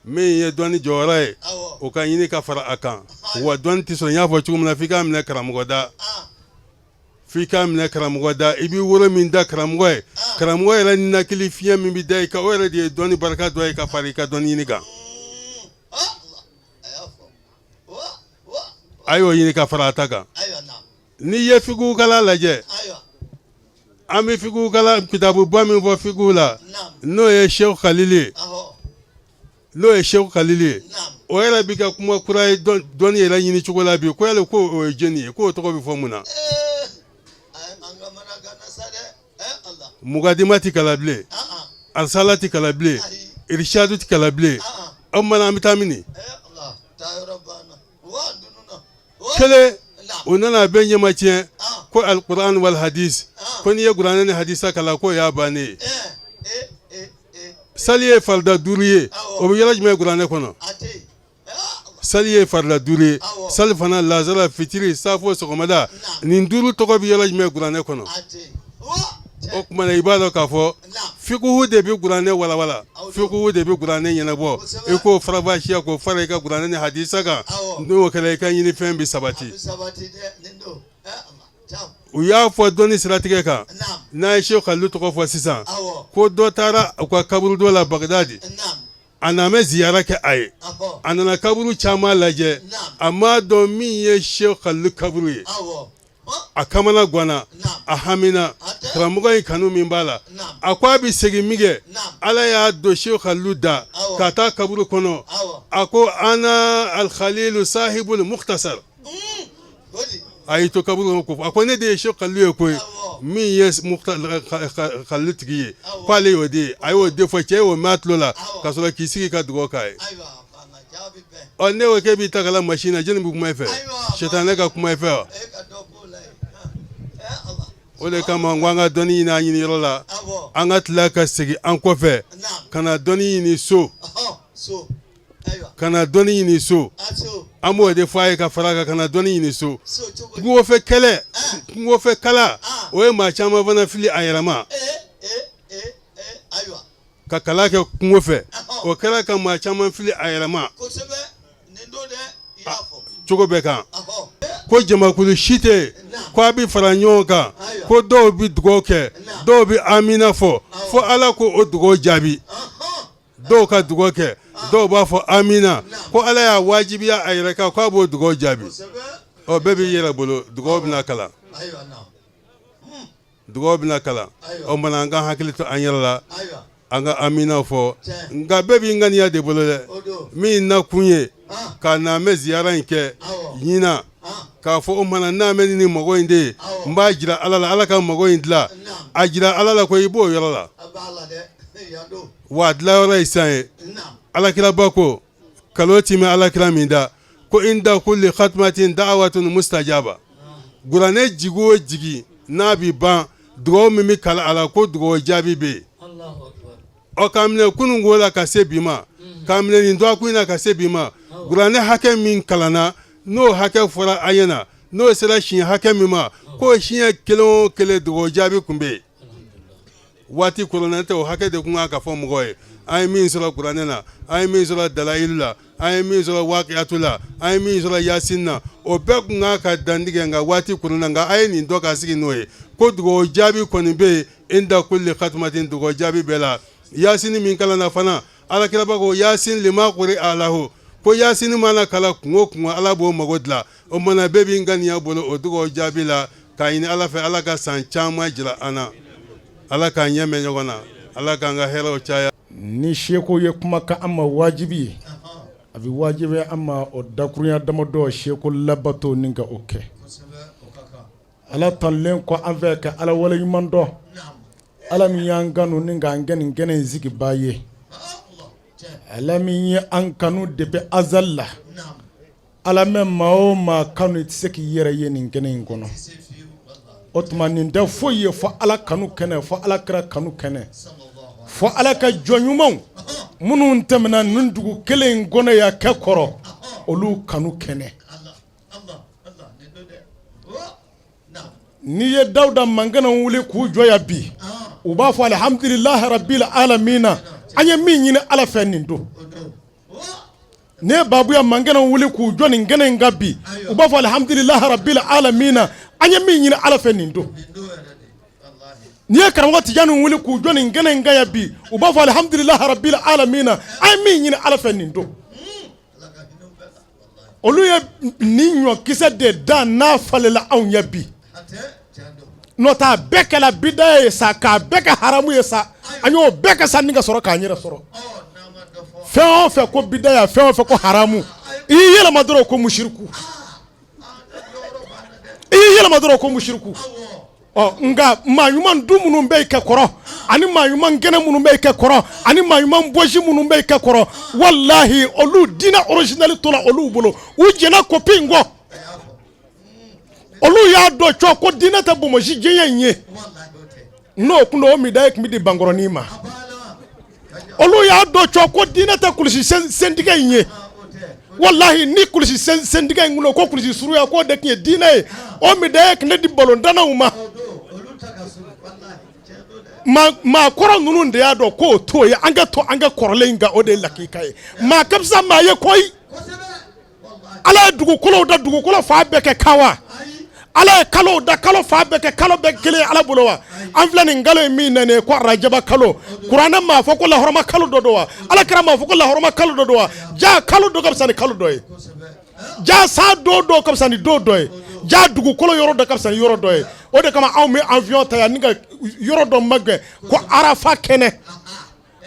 Speaker 7: min ye dɔnni jɔyɔrɔ ye o ka ɲini ka fara a kan wa dɔnni tɛ sɔrɔ n y'a fɔ cogo min na f'i k'a minɛ karamɔgɔ da f'i k'a minɛ karamɔgɔ da i bɛ woro min da karamɔgɔ ye karamɔgɔ yɛrɛ ninakili fiɲɛ min bɛ da i kan o yɛrɛ de ye dɔnni barika dɔ ye ka fara i ka dɔnni ɲini kan a y'o ɲini ka fara a ta kan n'i ye fiqhu kalan lajɛ an bɛ fiqhu kalan kitabuba min fɔ fiqhu la n'o ye Sheikh Khalil ye o yɛrɛ bɛ ka kuma kura ye dɔnni yɛrɛ ɲini cogo la bi ko yala ko o ye jɔnni ye ko o tɔgɔ bɛ fɔ mun na mugadima tɛ kalan bilen arsala tɛ kalan bilen irishadu tɛ kalan bilen aw mana an bɛ taa mini kelen o nana bɛɛ ɲɛma tiɲɛ ko alquran wal hadis ko n'i ye kuranɛ ni hadisa kalan k'o y'a bannen ye sali ye farida 5 ye o bɛ yɔrɔ jumɛn kuranɛ kɔnɔ sali ye farida 5 ye sali fana lazara fitiri safo sɔgɔmada nin 5 tɔgɔ bɛ yɔrɔ jumɛn kuranɛ kɔnɔ o tuma na i b'a dɔn k'a fɔ fiqhu de bɛ kuranɛ walawala fiqhu de bɛ kuranɛ ɲɛnabɔ i k'o farafasiya k'o fara i ka kuranɛ ni hadisa kan n'o kɛra i ka ɲinifɛn bɛ sabati u y'a fɔ dɔnni siratigɛ kan n'a ye Sheikh Khalil tɔgɔ fɔ sisan ko dɔ taara u ka kaburu dɔ la Bagdadi a nana ziyara kɛ a ye a nana kaburu caman lajɛ a m'a dɔn min ye Sheikh Khalil kaburu ye a kamana gwana a hamina karamɔgɔ in kanu min b'a la a ko a bɛ segin min kɛ ala y'a don Sheikh Kalilu da ka taa kaburu kɔnɔ a ko ana al-Khalilu sahibul mukhtasar a y'i to kaburu kɔnɔ a ko ne de ye Sheikh Kalilu ye koyi min ye Kalilu tigi ye k'ale y'o de ye a y'o de fɔ cɛ y'o mɛn a tulo la ka sɔrɔ k'i sigi ka dugawu k'a ye ne ko k'e b'i ta kala machine na jɛni bɛ kuma i fɛ sɛtanɛ ka kuma i fɛ wa o de kama n ko an ka dɔnni ɲini an ɲini yɔrɔ la an ka tila ka segin an kɔfɛ ka na dɔnni ɲini so ka na dɔnni ɲini so an b'o de fɔ a ye ka fara kan ka na dɔnni ɲini so kungofɛ kɛlɛ kungofɛ kala o ye maa caman fana fili a yɛrɛ ma ka kala kɛ kungo fɛ o kɛra ka maa caman fili a yɛrɛ ma cogo bɛɛ kan ko jamakulu si tɛ ko a bɛ fara ɲɔgɔn kan ko dɔw bɛ dugawu kɛ dɔw bɛ amina fɔ fo ala ko o dugawu jaabi dɔw ka dugawu kɛ dɔw b'a fɔ amina ko ala y'a wajibiya a yɛrɛ kan k'a b'o dugawu jaabi ɔ bɛɛ b'i yɛrɛ bolo dugawu bɛna kalan dugawu bɛna kalan ɔ mana an ka hakili to an yɛrɛ la an ka amina fɔ nka bɛɛ b'i ŋaniya de bolo dɛ min na kun ye ka na mɛ ziyara in kɛ ɲina k'a fɔ o mana n'a mɛ ni mɔgɔ in de ye n b'a jira ala la ala ka mɔgɔ in dilan a jira ala la ko i b'o yɔrɔ la wa a dilan yɔrɔ ye sisan ye alakiraba ko kalo ti mɛn alakira min da ko inda kulli khatmatin da'watun mustajaba kuranɛ jigi o jigi n'a bi ban dugawu min bɛ kala a la ko dugawu jaabi bɛ yen ɔ k'a minɛ kununko la ka se bi ma k'a minɛ nin dɔgɔkun in na ka se bi ma kuranɛ hakɛ min kalanna n'o hakɛ fɔra a ɲɛna n'o sera siɲɛ hakɛ min ma k'o siɲɛ kelen o kelen dugawu jaabi kun bɛ yen waati kɔrɔlen tɛ o hakɛ de kun kan ka fɔ mɔgɔ ye an ye min sɔrɔ kuranɛ na an ye min sɔrɔ dalayilu la an ye min sɔrɔ waƙiyatu la an ye min sɔrɔ yasin na o bɛɛ kun kan ka dantigɛ nka waati kɔrɔlen nka a ye nin dɔ ka sigi n'o ye ko dugawu jaabi kɔni bɛ yen inda kulli khatmatin dugawu jaabi bɛɛ la yasin min kalanna fana alakiraba ko yasin lima quri alahu ko yasin mana kala kungo kungo ala b'o mago dilan o mana bɛɛ b'i ŋaniya bolo o dugawu jaabi la k'a ɲini ala fɛ ala ka san caman jira an na ala k'an ɲɛ mɛn ɲɔgɔn na ala k'an ka hɛrɛw caya.
Speaker 8: ni seko ye kumakan an ma wajibi ye a bɛ wajibi an ma o dakurunya damadɔ seko labato ni ka o kɛ ala tanlen kɔ an fɛ ka ala wale ɲuman dɔn ala min y'an kanu ni k'an kɛ nin kɛnɛ in sigi baa ye ala min ye an kanu depuis azal la ala mɛ maa o maa kanu i tɛ se k'i yɛrɛ ye nin kɛnɛ in kɔnɔ o tuma nin tɛ foyi ye fɔ ala kanu kɛnɛ fɔ ala kira kanu kɛnɛ fɔ ala ka jɔn ɲumanw minnu tɛmɛna nin dugu kelen in kɔnɔ ya kɛ kɔrɔ olu kanu kɛnɛ n'i ye dawuda mankana wuli k'u jɔya bi u b'a fɔ alhamdulilahi rabbil alamina an ye min ɲini ala fɛ nin don n'i ye babuya mankana wuli k'u jɔ nin kɛnɛ in kan bi u b'a fɔ alhamdulilahi rabbil alamina an ye min ɲini ala fɛ nin don n'i ye karamɔgɔ tijani wuli k'u jɔ nin kɛnɛ in kan ya bi u b'a fɔ alhamdulilahi rabbil alamina an ye min ɲini ala fɛ nin don olu ye nin ɲɔkisɛ de da n'a falela anw ye bi n'o tɛ a bɛɛ kɛla bidaya ye sa k'a bɛɛ kɛ haramu ye sa an y'o bɛɛ kɛ sa ni ka sɔrɔ k'an yɛrɛ sɔrɔ fɛn o fɛn ko bidaya fɛn o fɛn ko haramu i y'i yɛlɛma dɔrɔn ko mushiriku i y'i yɛlɛma dɔrɔn ko mushiriku nka maa ɲuman du minnu bɛ i kɛ kɔrɔ ani maa ɲuman kɛnɛ minnu bɛ i kɛ kɔrɔ ani maa ɲuman bɔsi minnu bɛ i kɛ kɔrɔ walahi olu diinɛ original tora olu bolo u jɛnna kopi in kɔ olu y'a dɔn cɔ ko diinɛ tɛ bonbonsi jɛnya in ye n'o kun don o midaye tun bɛ di bankɔrɔnin ma olu y'a dɔn cɔ ko diinɛ tɛ kulusi sentigɛ in ye walahi ni kulusi sentigɛ in kun ko kulusi suruya k'o de tun ye diinɛ ye o midaye tun bɛ di balontannaw ma maa kɔrɔ ninnu de y'a dɔn k'o t'o ye an ka to an ka kɔrɔlen in kan o de ye lakika ye maa ka fisa maa ye koyi ala ye dugukolow da dugukolo fa bɛɛ kɛ kan wa ala ye kalo da kalo fa bɛɛ kɛ kalo bɛɛ kelen ala bolo wa an filɛ nin kalo ye min nana ye ko arajaba kalo kuranɛ m'a fɔ ko lahɔrɔma kalo dɔ don wa ala kira m'a fɔ ko lahɔrɔma kalo dɔ don wa ja kalo dɔ ka fisa ni kalo dɔ ye ja san don dɔ ka fisa ni don dɔ ye ja dugukolo yɔrɔ dɔ ka fisa ni yɔrɔ dɔ ye o de kama anw bɛ avion ta yan ni ka yɔrɔ dɔ magɛn ko arafa kɛnɛ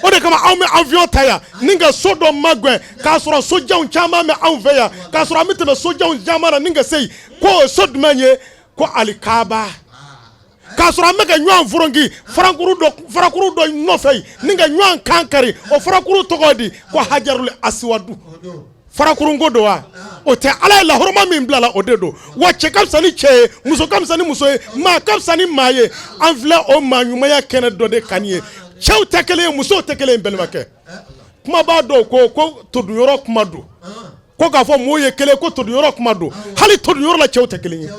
Speaker 8: o de kama anw bɛ avion ta yan ni ka so dɔ magɛn k'a sɔrɔ sojanw caman bɛ anw fɛ yan k'a sɔrɔ an bɛ tɛmɛ sojanw caman na ni ka se yen ko o so jumɛn ye ko alikaba k'a sɔrɔ an bɛ ka ɲɔgɔn furonki farakuru dɔ nɔfɛ ni ka ɲɔgɔn kan kari o farakuru tɔgɔ di ko hajarul aswadu farakuru ko don wa o tɛ ala ye lahɔrɔma min bila la o de don wa cɛ ka fisa ni cɛ ye muso ka fisa ni muso ye maa ka fisa ni maa ye an filɛ o maa ɲumanya kɛnɛ dɔ de kan ye cɛw tɛ kelen ye musow tɛ kelen ye balimakɛ kuma b'a dɔn ko toduyɔrɔ kuma don ko k'a fɔ mɔɔw ye kelen ko toduyɔrɔ kuma don hali toduyɔrɔ la cɛw tɛ kelen ye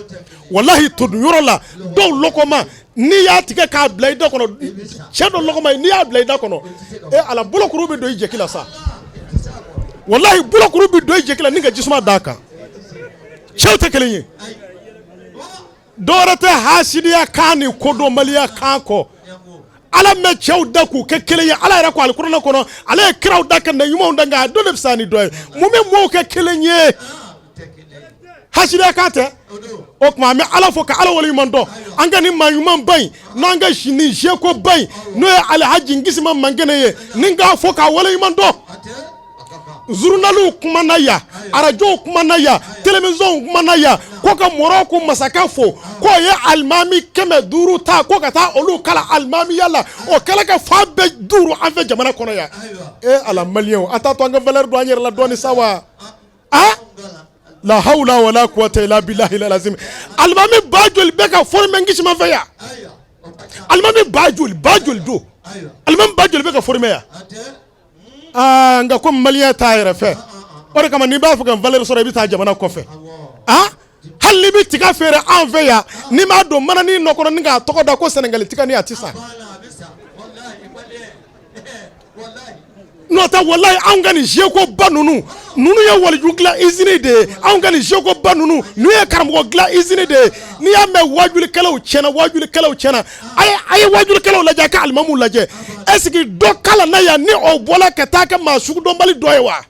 Speaker 8: walahi toduyɔrɔ la dɔw lɔgɔma n'i y'a tigɛ k'a bila i da kɔnɔ cɛ dɔ lɔgɔma n'i y'a bila i da kɔnɔ ala bolokuru bɛ don i jɛki la sa walahi bolokuru bɛ don i jɛki la ni ka jisuma d'a kan cɛw tɛ kelen ye dɔwɛrɛ tɛ hasidiya kan ni kodɔnbaliya kan kɔ ala mɛ cɛw da k'u kɛ kelen ye ala yɛrɛ ko alikuranɛ kɔnɔ ale ye kiraw da ka na ɲumanw da nka a dɔ de fisa ni dɔ ye mun bɛ mɔɔw kɛ kelen ye hasidiya kan tɛ o tuma an bɛ ala fo ka ala waleɲuman dɔn an ka nin maa ɲuman ba in n'an ka nin seko ba in n'o ye alihaji nkisima mankɛnɛ ye ni k'a fɔ k'a waleɲuman dɔn zurunaliw kumana ya arajow kumana ya televisionw kumana ya ko ka Moroko masakɛ fo k'o ye alimami 500 ta ko ka taa olu kala alimamiya la o kɛla ka fa bɛɛ 5 an fɛ jamana kɔnɔ yan ala maliyɛnw a t'a to an ka valeur don an yɛrɛ la dɔɔni sa wa la hawla wala quwwata illa billahi al-azim alimami ba joli bɛ ka former nkisima fɛ yan alimami ba joli do alimami ba joli bɛ ka former yan nga ko maliyɛn t'a yɛrɛ fɛ o de kama n'i b'a fɛ ka valeur sɔrɔ i bɛ taa jamana kɔfɛ hali n'i bɛ tiga feere an fɛ yan n'i m'a don mananin nɔkɔrɔ ni k'a tɔgɔ da ko Sénégal tiga ni a tɛ san n'o tɛ walayi anw ka nin seko ba ninnu ye waliju dilan usine de ye anw ka nin seko ba ninnu ye karamɔgɔ dilan usine de ye n'i y'a mɛn wajulikɛlaw tiɲɛna a ye wajulikɛlaw lajɛ a ka alimamuw lajɛ est-ce que dɔ kalan na yan ni o bɔla ka taa kɛ maa sugu dɔnbali dɔ ye wa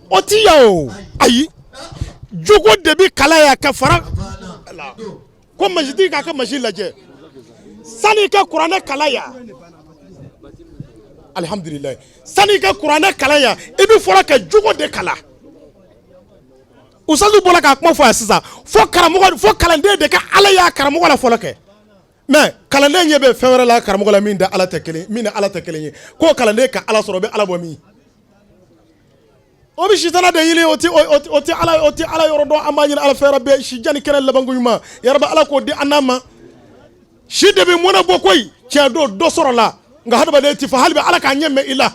Speaker 8: o ti yan o ayi jogo de bi kalan yan ka fara ko masitigi k'a ka masi lajɛ sani i ka kuranɛ kalan yan alhamdulillah sani ka kuranɛ kalan yan i bɛ fɔra ka jogo de kalan usazu bɔra k'a kuma fɔ yan sisan fo kalanden de ka ala y'a karamɔgɔ la fɔlɔ kɛ mais kalanden ɲɛ bɛ fɛn wɛrɛ la karamɔgɔ la min ni ala tɛ kelen ye k'o kalanden ka ala sɔrɔ o bɛ ala bɔ min o bɛ sitana de ɲini o tɛ ala yɔrɔ dɔn an b'a ɲini ala fɛ yarabi si jani kɛnɛ labanko ɲuman yarabi ala k'o di an n'a ma si de bɛ mɔnɛ bɔ koyi tiɲɛ don dɔ sɔrɔ la nka hadamaden ti fɔ hali bɛ ala k'a ɲɛ mɛn i la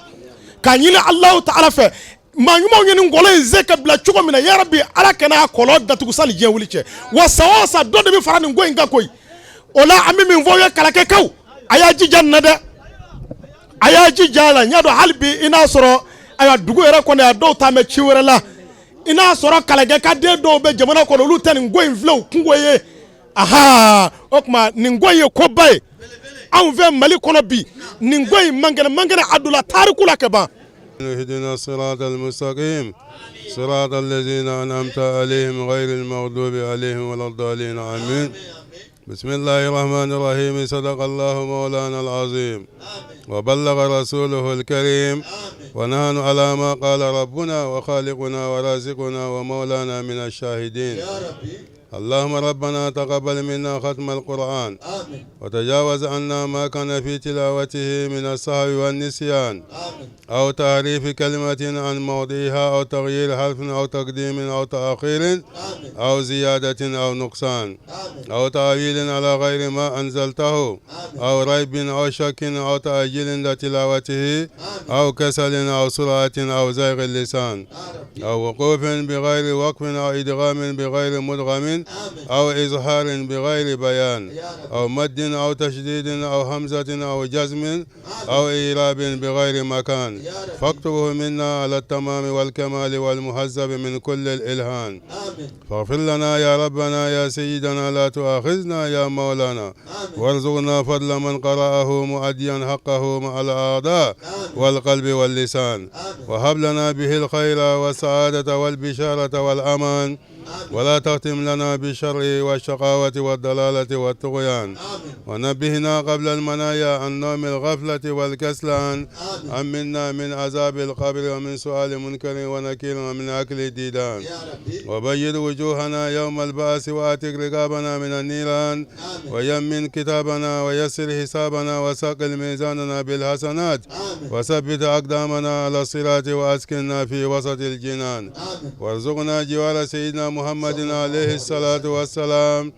Speaker 8: k'a ɲini alahu ta'ala fɛ maa ɲumanw ye nin ngɔlɔ in se ka bila cogo min na yarabi ala kana a kɔlɔn datugu sani diɲɛ wuli cɛ wa sa o sa dɔ de bɛ fara nin ko in kan koyi o la an bɛ min fɔ aw ye kalakɛkaw a y'a jija nin na dɛ a y'a jija a la n y'a dɔn hali bi i n'a sɔrɔ ayiwa dugu yɛrɛ kɔnɔ a dɔw t'a mɛn ci wɛrɛ la i n'a sɔrɔ kalakɛkaden dɔw bɛ jamana kɔnɔ olu tɛ nin ko in filɛ u kungo ye o tuma nin ko in ye koba ye anw fɛ Mali kɔnɔ bi nin ko in mankɛnɛ a donna tariku la ka ban
Speaker 7: اهدنا الصراط المستقيم صراط الذين أنعمت عليهم غير المغضوب عليهم ولا الضالين آمين بسم الله الرحمن الرحيم صدق الله مولانا العظيم وبلغ رسوله الكريم ونحن على ما قال ربنا وخالقنا ورازقنا ومولانا من الشاهدين اللهم ربنا تقبل منا ختم القرآن وتجاوز عنا ما كان في تلاوته من السهو والنسيان أو تعريف كلمة عن موضعها أو تغيير حرف أو تقديم أو تأخير أو زيادة أو نقصان أو تعويل على غير ما أنزلته أو ريب أو شك أو تأجيل لتلاوته أو كسل أو سرعة أو زيغ اللسان أو وقوف بغير وقف أو إدغام بغير مدغم أو إظهار بغير بيان أو مد أو تشديد أو همزة أو جزم أو إيراب بغير مكان فاكتبه منا على التمام والكمال والمهذب من كل الإلهان فاغفر لنا يا ربنا يا سيدنا لا تؤاخذنا يا مولانا وارزقنا فضل من قرأه مؤديا حقه مع الأعضاء والقلب واللسان وهب لنا به الخير والسعادة والبشارة والأمان ولا تختم لنا بالشر والشقاوة والضلالة والطغيان. ونبهنا قبل المنايا عن نوم الغفلة والكسلان. أمنا من عذاب القبر ومن سؤال منكر ونكير ومن أكل الديدان. وبيض وجوهنا يوم البعث وآتك رقابنا من النيران. ويمن كتابنا ويسر حسابنا وثقل ميزاننا بالحسنات. وثبت أقدامنا على الصراط وأسكننا في وسط الجنان. وارزقنا جوار سيدنا محمد عليه الصلاة والسلام.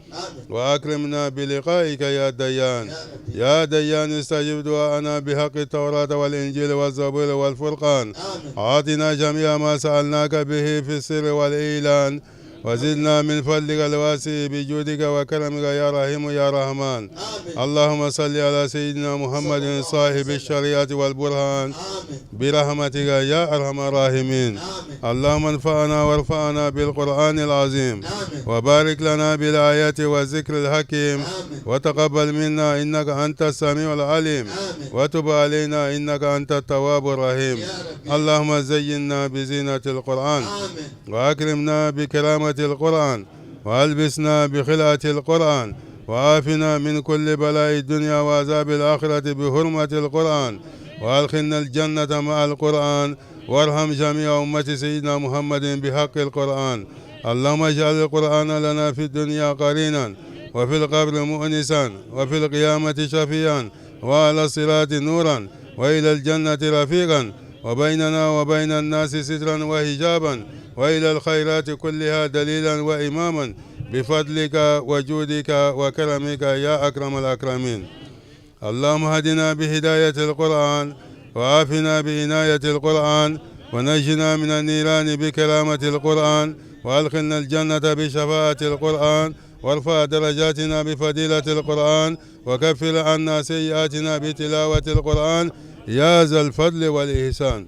Speaker 7: وأكرمنا بلقائك يا ديان. يا ديان استجب دعاءنا بحق التوراة والإنجيل والزبور والفرقان. أعطنا جميع ما سألناك به في السر والإعلان. وزدنا من فضلك الواسع بجودك وكرمك يا رحيم يا رحمن. اللهم صل على سيدنا محمد صاحب الشريعة والبرهان برحمتك يا أرحم الراحمين. اللهم انفعنا وارفعنا بالقرآن العظيم. وبارك لنا بالآيات والذكر الحكيم. وتقبل منا إنك أنت السميع العليم. وتب علينا إنك أنت التواب الرحيم. اللهم زينا بزينة القرآن. وأكرمنا بكرامة القرآن. وألبسنا بخلعة القرآن. وعافنا من كل بلاء الدنيا وعذاب الآخرة بحرمة القرآن. وأدخلنا الجنة مع القرآن. وارحم جميع أمة سيدنا محمد بحق القرآن. اللهم اجعل القرآن لنا في الدنيا قرينا وفي القبر مؤنسا وفي القيامة شفيعا وعلى الصراط نورا وإلى الجنة رفيقا وبيننا وبين الناس سترا وحجابا وإلى الخيرات كلها دليلا وإماما بفضلك وجودك وكرمك يا أكرم الأكرمين. اللهم هدنا بهداية القرآن. وعافنا بعناية القرآن. ونجنا من النيران بكرامة القرآن. وأدخلنا الجنة بشفاعة القرآن. وارفع درجاتنا بفضيلة القرآن. وكفر عنا سيئاتنا بتلاوة القرآن يا ذا الفضل والإحسان.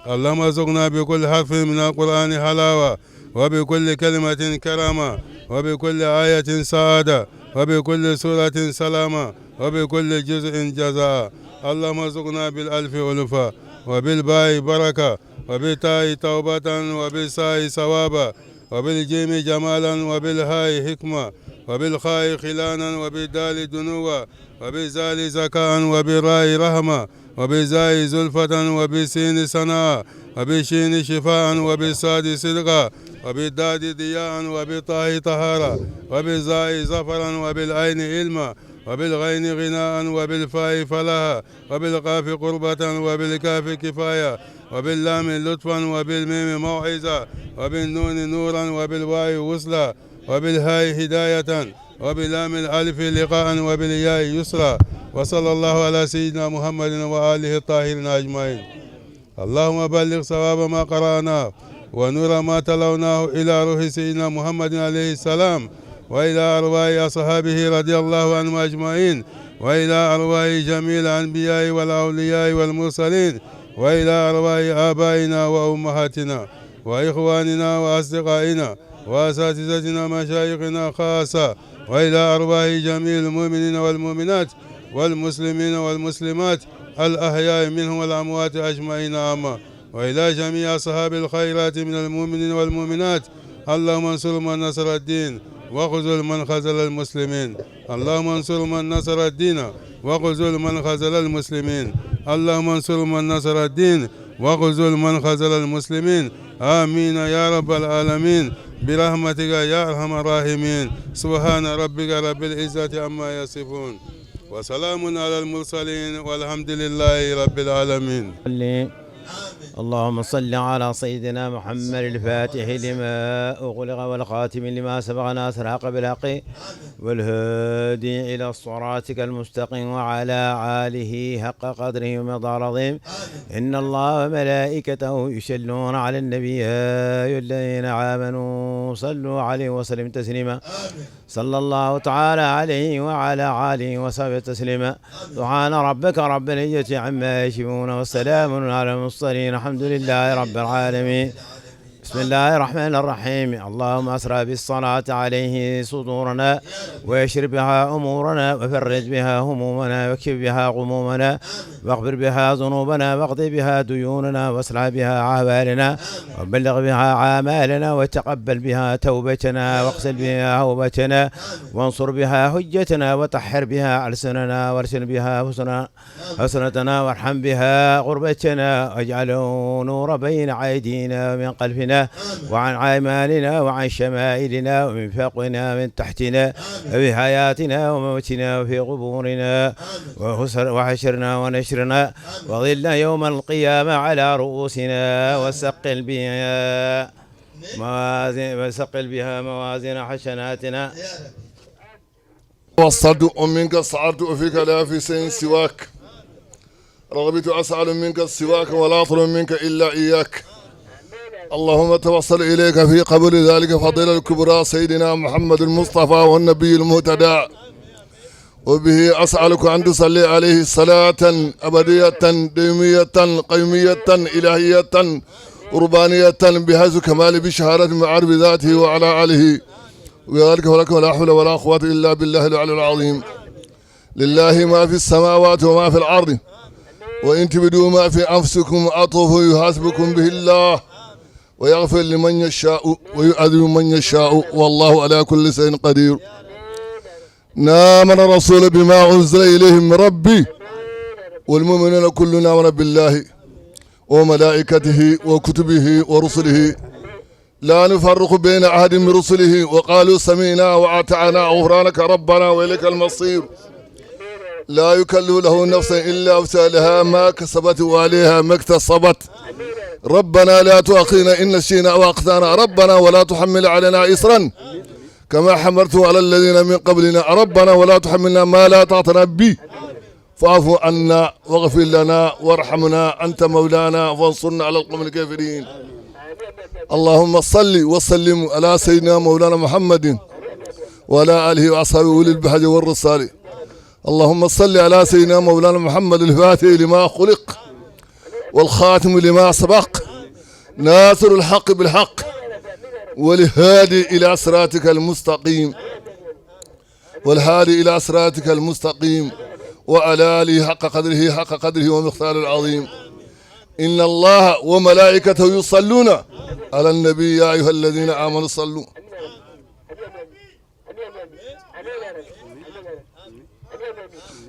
Speaker 7: اللهم ارزقنا بكل حرف من القرآن حلاوة. وبكل كلمة كرامة. وبكل آية سعادة. وبكل سورة سلامة. وبكل جزء جزاء. اللهم ارزقنا بالألف ألفا. وبالباء بركة. وبالتاء توبة. وبالساء ثوابا. وبالجيم جمالا. وبالهاء حكمة. وبالخاء خلانا. وبالدال دنوا. وبالزال زكاء. وبالراء رحمة. وبالزاء زلفة. وبالسين سناء. وبالشين شفاء. وبالصاد صدقا. وبالداد ضياء. وبالطاء طهارة. وبالزاء زفرا. وبالعين علما. وبالغين غناء. وبالفاء فلاحا. وبالقاف قربة. وبالكاف كفاية. وباللام لطفا. وبالميم موعظة. وبالنون نورا. وبالواو وصلا. وبالهاء هداية. وبلام الألف لقاء. وبالياء يسرا. وصلى الله على سيدنا محمد وآله الطاهرين أجمعين. اللهم بلغ ثواب ما قرأناه ونور ما تلوناه إلى روح سيدنا محمد عليه السلام. وإلى أرواح أصحابه رضي الله عنهم أجمعين. وإلى أرواح جميع الأنبياء والأولياء والمرسلين. وإلى أرواح آبائنا وأمهاتنا وإخواننا وأصدقائنا وأساتذتنا مشايخنا خاصة. وإلى أرواح جميع المؤمنين والمؤمنات والمسلمين والمسلمات الأحياء منهم والأموات أجمعين عامة. وإلى جميع أصحاب الخيرات من المؤمنين والمؤمنات. اللهم انصر من نصر الدين وخذل من خذل المسلمين. اللهم انصر من نصر الدين وخذل من خذل المسلمين. اللهم انصر من نصر الدين وخذل من خذل المسلمين. آمين يا رب العالمين برحمتك يا أرحم الراحمين. سبحان ربك رب العزة عما يصفون وسلام على المرسلين والحمد لله رب العالمين.
Speaker 9: اللهم صل على سيدنا محمد الفاتح لما أغلق والخاتم لما سبق ناصر الحق بالحق والهادي إلى صراطك المستقيم وعلى آله حق قدره ومقداره العظيم. إن الله وملائكته يصلون على النبي يا أيها الذين آمنوا صلوا عليه وسلم تسليما. صلى الله تعالى عليه وعلى آله وصحبه تسليما. سبحان ربك رب العزة عما يصفون وسلام على المرسلين الحمد لله رب العالمين. بسم الله الرحمن الرحيم. اللهم أسرى بالصلاة عليه صدورنا ويشر بها أمورنا وفرج بها همومنا واكشف بها غمومنا واغفر بها ذنوبنا واقضي بها ديوننا واصلح بها أحوالنا وبلغ بها عامالنا وتقبل بها توبتنا واغسل بها هوبتنا وانصر بها حجتنا وطهر بها ألسننا وارسل بها حسنتنا وارحم بها غربتنا واجعله نور بين أيدينا ومن خلفنا وعن أيماننا وعن شمائلنا ومن فوقنا ومن تحتنا وفي حياتنا وموتنا وفي قبورنا وحشرنا ونشرنا وظلنا يوم القيامة على رؤوسنا وسقل بها موازين حسناتنا.
Speaker 10: وصلت منك صعدت وفيك لا في سين سواك رغبت أسأل منك سواك ولا أطلب منك إلا إياك. اللهم توصل إليك في قبول ذلك فضيلة الكبرى سيدنا محمد المصطفى والنبي المهتدى وبه أسألك أن تصلي عليه صلاة أبدية ديمية قيمية إلهية ربانية بحيث كمال بشهادة معرف ذاته وعلى آله وذلك ولك ولا حول ولا قوة إلا بالله العلي العظيم. لله ما في السماوات وما في الأرض وإن تبدوا ما في أنفسكم أطوفوا يحاسبكم به الله ويغفر لمن يشاء ويعذب من يشاء والله على كل شيء قدير. آمن الرسول بما أنزل إليه من ربي والمؤمنون كلنا آمن بالله وملائكته وكتبه ورسله لا نفرق بين أحد من رسله وقالوا سمعنا وأطعنا غفرانك ربنا وإليك المصير. لا يكلف له نفسا إلا وسعها ما كسبت وعليها ما اكتسبت. ربنا لا تؤاخذنا إن نسينا أو أخطأنا ربنا ولا تحمل علينا إصرا كما حملته على الذين من قبلنا ربنا ولا تحملنا ما لا طاقة به فاعف عنا واغفر لنا وارحمنا أنت مولانا فانصرنا على القوم الكافرين. اللهم صل وسلم على سيدنا مولانا محمد وعلى آله وأصحابه أولي البهجة والرسالة. اللهم صل على سيدنا مولانا محمد الفاتح لما خلق والخاتم لما سبق ناصر الحق بالحق والهادي إلى صراطك المستقيم وعلى آله حق قدره ومقداره العظيم. إن الله وملائكته يصلون على النبي يا أيها الذين آمنوا صلوا.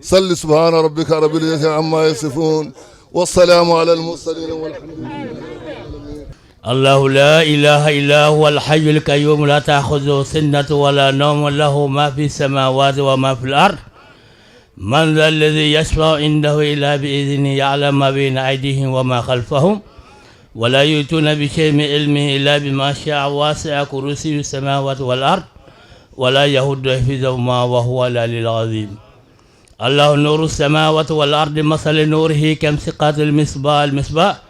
Speaker 10: صل سبحان ربك رب العزة عما يصفون والسلام على المرسلين والحمد لله.
Speaker 11: الله لا إله إلا هو الحي القيوم لا تأخذه سنة ولا نوم له ما في السماوات وما في الأرض. من ذا الذي يشفع عنده إلا بإذنه يعلم ما بين أيديهم وما خلفهم ولا يؤتون بشيء من علمه إلا بما شاء واسع كرسيه السماوات والأرض ولا يهد حفظهما وهو العلي العظيم. الله نور السماوات والأرض مثل نوره كمشقة المصباح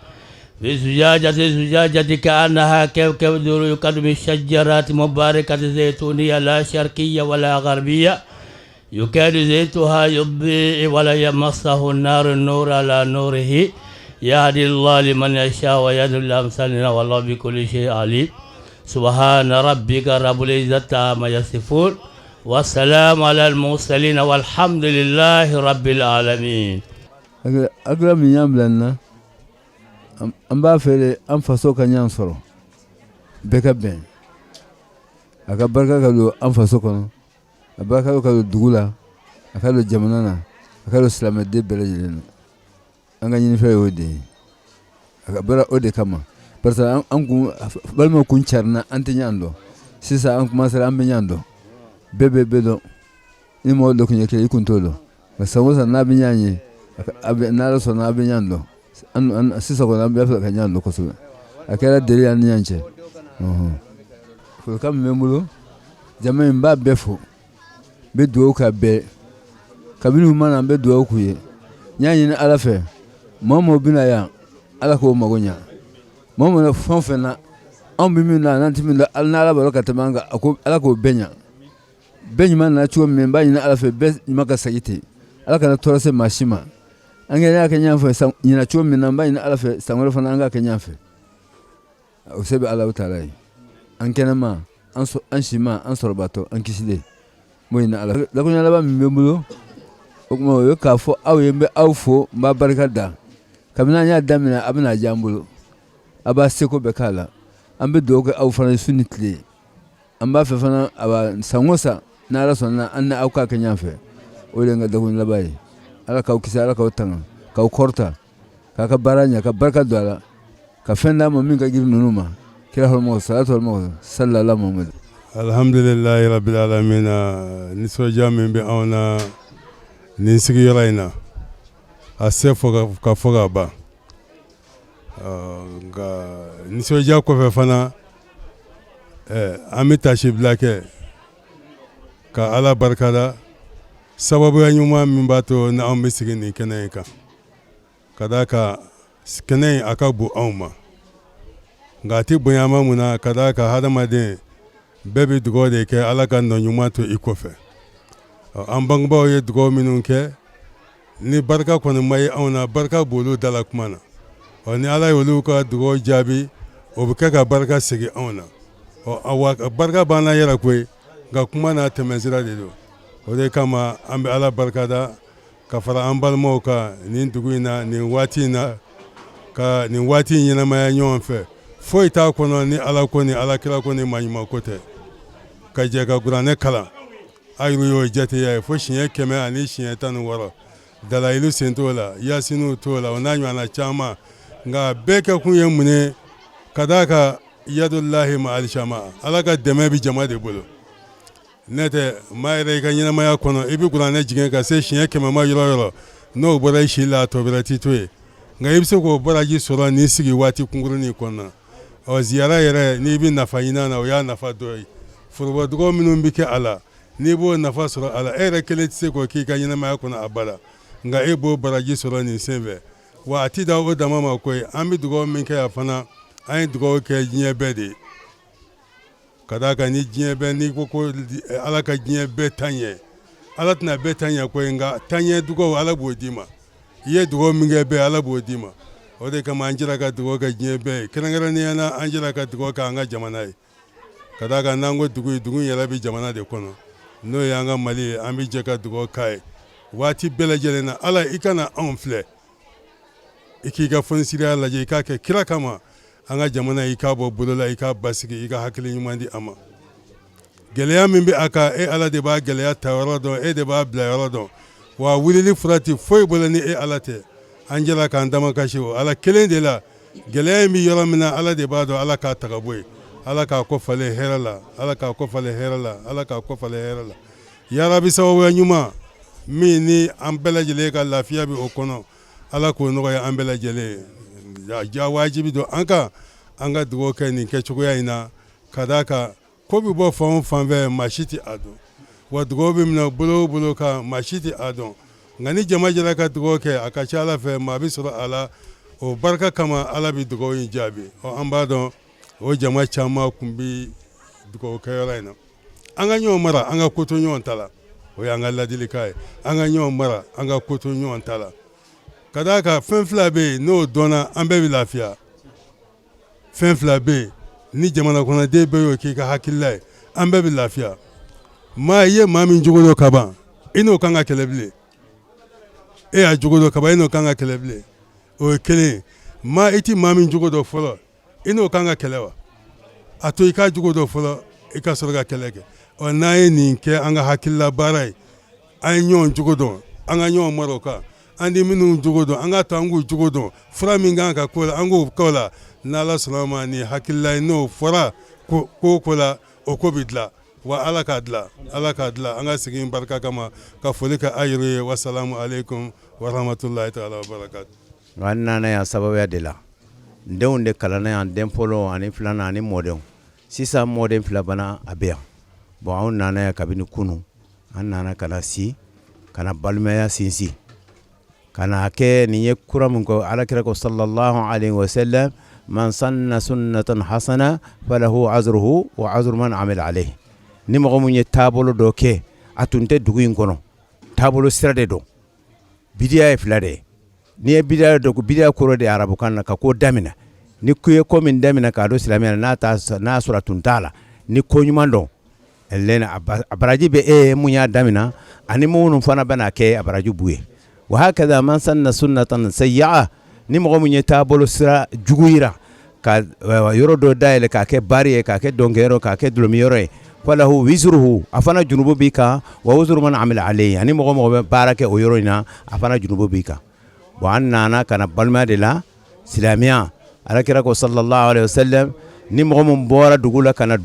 Speaker 11: في زجاجة كأنها كوكب يوقد من شجرات مباركة زيتونية لا شرقية ولا غربية يكاد زيتها يضيء ولا يمسه النور على نوره يهدي الله لمن يشاء ويضل الأمثال والله بكل شيء عليم. سبحان ربك رب العزة عما يصفون والسلام على المرسلين والحمد لله رب العالمين.
Speaker 5: أقرب من يوم an b'a feere an faso ka ɲan sɔrɔ bɛɛ ka bɛn a ka barika ka don an faso kɔnɔ a barika ka don dugu la a ka don jamana na a ka don silamɛden bɛɛ lajɛlen na an ka ɲinifɛn y'o de ye a ka baara o de kama parce que an kun balimaw kun carina an tɛ ɲan dɔn sisan an commencera an bɛ ɲan dɔn bɛɛ bɛ bɛɛ dɔn ni mɔgɔ dɔ kun ye kelen i kun t'o dɔn nka san o san n'a bɛ ɲan ye n'ala sɔnna a bɛ ɲan dɔn sisan kɔni an bɛ fɛ ka ɲan dɔn kosɛbɛ a kɛra deli an ni ɲan cɛ folikan min bɛ n bolo jama in b'a bɛɛ fo n bɛ dugawu k'a bɛɛ kabini u mana n bɛ dugawu k'u ye n y'a ɲini ala fɛ maa o maa bɛ na yan ala k'o mago ɲa maa o maa fɛn o fɛn na anw bɛ min na n'an tɛ min na ala n'ala b'a dɔn ka tɛmɛ an kan ala k'o bɛɛ ɲa bɛɛ ɲuman nana cogo min n b'a ɲini ala fɛ bɛɛ ɲuman ka segin ten ala kana tɔɔrɔ se maa si ma an kɛ y'a kɛ ɲan fɛ ɲina cogo min na n b'a ɲini ala fɛ san wɛrɛ fana an k'a kɛ ɲan fɛ o sebe Allahu Taala an kɛnɛma an si ma an sɔrɔbatɔ an kisile mo ina Ala lakunya laban min bɛ n bolo o kuma o ye k'a fɔ aw ye n bɛ aw fo n b'a barika da kabini an y'a daminɛ a bɛna diya an bolo a b'a seko bɛɛ k'a la an bɛ dugawu kɛ aw fana su ni tile an b'a fɛ fana san o san n'Ala sɔnna an ni aw k'a kɛ ɲɔgɔn fɛ o de ye n ka dakunya laban ye Ala k'aw kisi Ala k'aw tanga k'aw kɔrɔta k'a ka baara ɲɛ ka barika don a la ka fɛn d'a ma min ka girin ninnu ma kira hɔrɔmɔgɔ salatu hɔrɔmɔgɔ sallallahu Muhammad.
Speaker 7: Alhamdulillahi rabbil alamin. Nisɔndiya min bɛ anw na nin sigiyɔrɔ in na a se fɔ ka fɔ ka ban nka nisɔndiya kɔfɛ fana an bɛ tasibila kɛ ka Ala barikada sababuya ɲuman min b'a to ni anw bɛ sigi nin kɛnɛ in kan ka d'a kan kɛnɛ in a ka bon anw ma nka a tɛ bonya ma mun na ka d'a kan hadamaden bɛɛ bɛ dugawu de kɛ Ala ka nɔ ɲuman to i kɔfɛ an bangebaaw ye dugawu minnu kɛ ni barika kɔni ma ye anw na barika b'olu dala kuma na ni Ala ye olu ka dugawu jaabi o bɛ kɛ ka barika segin anw na barika b'an na yɛrɛ koyi nka kuma n'a tɛmɛsira de don o de kama an bɛ Ala barikada ka fara an balimaw kan nin dugu in na nin waati in na ka nin waati in ɲɛnamaya ɲɔgɔn fɛ foyi t'a kɔnɔ ni Ala ko ni Alakira ko ni maɲuman ko tɛ ka jɛ ka kuranɛ kalan aw y'o jateya ye fo siɲɛ 100 ani siɲɛ 16 dalayilu sen t'o la yasiniw t'o la o n'a ɲɔgɔnna caman nka bɛɛ kɛ kun ye mun ye ka d'a kan yadullahi ma alishama Ala ka dɛmɛ bɛ jama de bolo ne tɛ maa yɛrɛ i ka ɲɛnamaya kɔnɔ i bɛ kuranɛ jigin ka se siɲɛ 100 ma yɔrɔ yɔrɔ n'o bɔra i si la a tɔ bɛrɛ t'i to yen nka i bɛ se k'o baraji sɔrɔ n'i sigi waati kunkurunin kɔnɔna ziyara yɛrɛ n'i bɛ nafa ɲini a la o y'a nafa dɔ ye forobadɔgɔ minnu bɛ kɛ a la n'i b'o nafa sɔrɔ a la e yɛrɛ kelen tɛ se k'o k'i ka ɲɛnamaya kɔnɔ a bada nka e b'o baraji sɔrɔ nin sen fɛ wa a ti da o dama ma koyi an bɛ dugawu min kɛ yan fana an ye dugawu kɛ diɲɛ bɛɛ de ye ka d'a kan ni diɲɛ bɛɛ n'i ko ko Ala ka diɲɛ bɛɛ ta ɲɛ Ala tɛna bɛɛ ta ɲɛ koyi nka ta ɲɛ dugawu Ala b'o d'i ma i ye dugawu min kɛ bɛɛ Ala b'o d'i ma o de kama an jɛra ka dugawu kɛ diɲɛ bɛɛ ye kɛrɛnkɛrɛnnenya la an jɛra ka dugawu kɛ an ka jamana ye ka d'a kan n'an ko dugu in yɛrɛ bɛ jamana de kɔnɔ n'o ye an ka Mali ye an bɛ jɛ ka dugawu k'a ye waati bɛɛ lajɛlen na Ala i kana anw filɛ i k'i ka fɔnisiriya lajɛ i k'a kɛ kira kama an ka jamana i k'a bɔ bolo la i k'a basigi i ka hakili ɲuman di a ma gɛlɛya min bɛ a kan e Ala de b'a gɛlɛya ta yɔrɔ dɔn e de b'a bila yɔrɔ dɔn wa wulili fura tɛ foyi bolo ni e Ala tɛ an jɛra k'an damakasi o Ala kelen de la gɛlɛya in bɛ yɔrɔ min na Ala de b'a dɔn Ala k'a ta ka bɔ yen Ala k'a kɔfalen hɛrɛ la Ala k'a kɔfalen hɛrɛ la Ala k'a kɔfalen hɛrɛ la yarabi sababuya ɲuman min ni an bɛɛ lajɛlen ka lafiya bɛ o kɔnɔ Ala k'o nɔgɔya an bɛɛ lajɛlen ja wajibi don an ka dugawu kɛ nin kɛcogoya in na ka d'a kan ko bɛ bɔ fan o fan fɛ maa si tɛ a dɔn wa dugawu bɛ minɛ bolo o bolo kan maa si tɛ a dɔn nka ni jama jɛra ka dugawu kɛ a ka ca Ala fɛ maa bɛ sɔrɔ a la o barika kama Ala bɛ dugawu in jaabi an b'a dɔn o jama caman tun bɛ dugawu kɛyɔrɔ in na an ka ɲɔgɔn mara an ka ko to ɲɔgɔn ta la o y'an ka ladilikan ye an ka ɲɔgɔn mara an ka ko to ɲɔgɔn ta la ka d'a kan fɛn fila bɛ yen n'o dɔnna an bɛɛ bɛ lafiya fɛn fila bɛ yen ni jamana kɔnɔden bɛɛ y'o k'i ka hakilila ye an bɛɛ bɛ lafiya maa i ye maa min jogo dɔn ka ban i n'o kan ka kɛlɛ bilen e y'a jogo dɔn ka ban i n'o kan ka kɛlɛ bilen o ye kelen ye maa i tɛ maa min jogo dɔn fɔlɔ i n'o kan ka kɛlɛ wa a to i k'a jogo dɔn fɔlɔ i ka sɔrɔ ka kɛlɛ kɛ n'an ye nin kɛ an ka hakilila baara ye an ye ɲɔgɔn jogo dɔn an ka ɲɔgɔn mara o kan an di minnu jogo dɔn an ka to an k'u jogo dɔn fura min kan ka k'o la an k'o k'o la n'Ala sɔnna ma nin hakilila ye n'o fɔra ko ko la o ko bɛ dilan wa Ala k'a dilan an ka sigi barika kama ka foli kɛ a yɛrɛ ye wasalamu alaikum wa rahmatulahi ta'ala wa barakatuh.
Speaker 9: Nka n nana yan sababuya de la n denw de kalanna yan den fɔlɔ ani filanan ani mɔdenw sisan mɔden fila bana a bɛ yan bon anw nana yan kabini kunu an nana ka na si ka na balimaya sinsin ka na kɛ nin ye kura min kɔ Alakira ko sallallahu alaihi wa sallam man sanna sunnatan hasana falahu azruhu wa azru man amila alayhi ni mɔgɔ min ye taabolo dɔ kɛ a tun tɛ dugu in kɔnɔ taabolo sira de don bidiya ye fila de ye n'i ye bidiya dɔn ko bidiya kɔrɔ de ye arabukan na ka ko daminɛ ni kuye ko min damina ka do silamina na sura tuntala ni ko nyuman don elena abaraji be munya damina ani munun fana bana ke abaraju buye wa hakaza man sanna sunnatan sayyi'a ni mo munye tabolo sira juguira ka yoro do daile ka ke bariye ka ke dongero ka ke dulmiyore falahu wizruhu afana junubu bika wa wizru man amila alayhi ani mo barake o yoro ina afana junubu bika wa annana kana balma de la silamiya alakira ko sallallahu alaihi wasallam ni mo bora dugula kana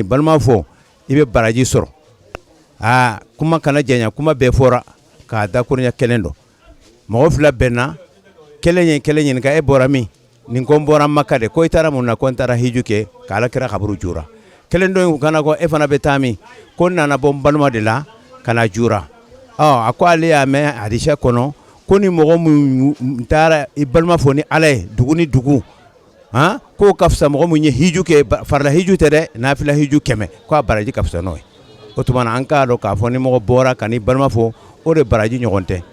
Speaker 9: balma fo ibe baraji soro kuma kana jenya kuma be fora ka da kurnya kelendo mo fla benna kelenyen ka e bora mi nin ko bora makade ko itara mun na kontara hijuke kala kira khabru jura kelendo kana ko e fana betami ko nana bom balma de la kana jura akwali ya me hadisha kono koni mo mu tara e balma foni ale duguni dugu ko kafsa mo mu nye hijuke farla hijute de nafila hiju keme ko baraji kafsa noy otumana anka do ka foni mo bora kani balma fo o de baraji nyogonte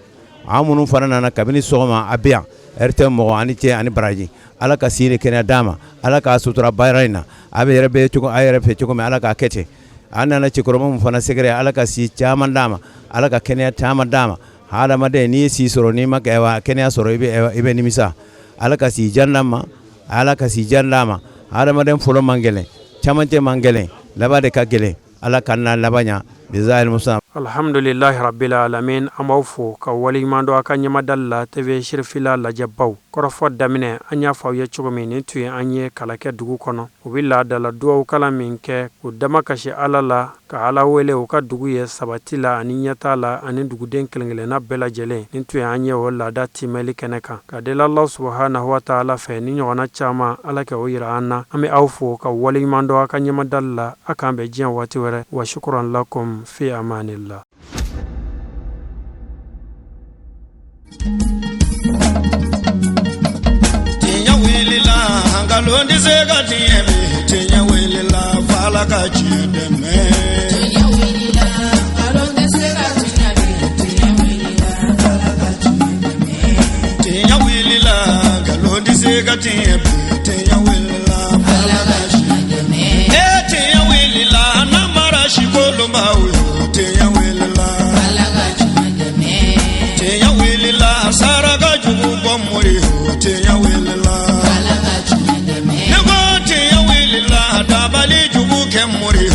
Speaker 9: amunu farana na kabini soma abia erte mo ani che ani baraji ala ka sire kena dama ala ka sutura bayraina abe rebe chuko ayre fe chuko me ala ka kete anana chikoro mo fana segre ala ka si chama dama ala ka kenya chama dama hala made ni si soro ni makawa kenya soro ibe nimisa ala ka si jannama ala ka si jannama hala made fulo mangele chamante mangele labade ka gele ala kanna labanya bizail musam
Speaker 2: alhamdulillahi rabbil alamin amawfu ka wali mando akanya madalla tv shirfila la jabbaw korofo damine anya fawye chugumi ni tuye anye kalake dugu kono ubilla dala duwa kala minke udama kashi alala ka ala wele o ka dugu ye sabatila ani yatala ani dugu den kelengele na bela jele ni tuye anye wala dati meli keneka ka dela Allah subhanahu wa ta'ala fe ni nyona chama ala ke oyira anna ame awfu ka wali mando akanya madalla akambe jian wati were wa shukran lakum fi amanillah.
Speaker 12: Tinya wilila hangalondi zega tiebe tinya wilila fala ka chideme tinya wilila hangalondi zega tinya wilila fala ka chideme tinya wilila hangalondi zega tiebe tinya wilila fala ka chideme tinya wilila namara shikolo mawe tinya wilila fala ka chideme tinya wilila saraga jugu bomuri tinya wilila fala ka chideme nebo tinya wilila dabali jugu kemuri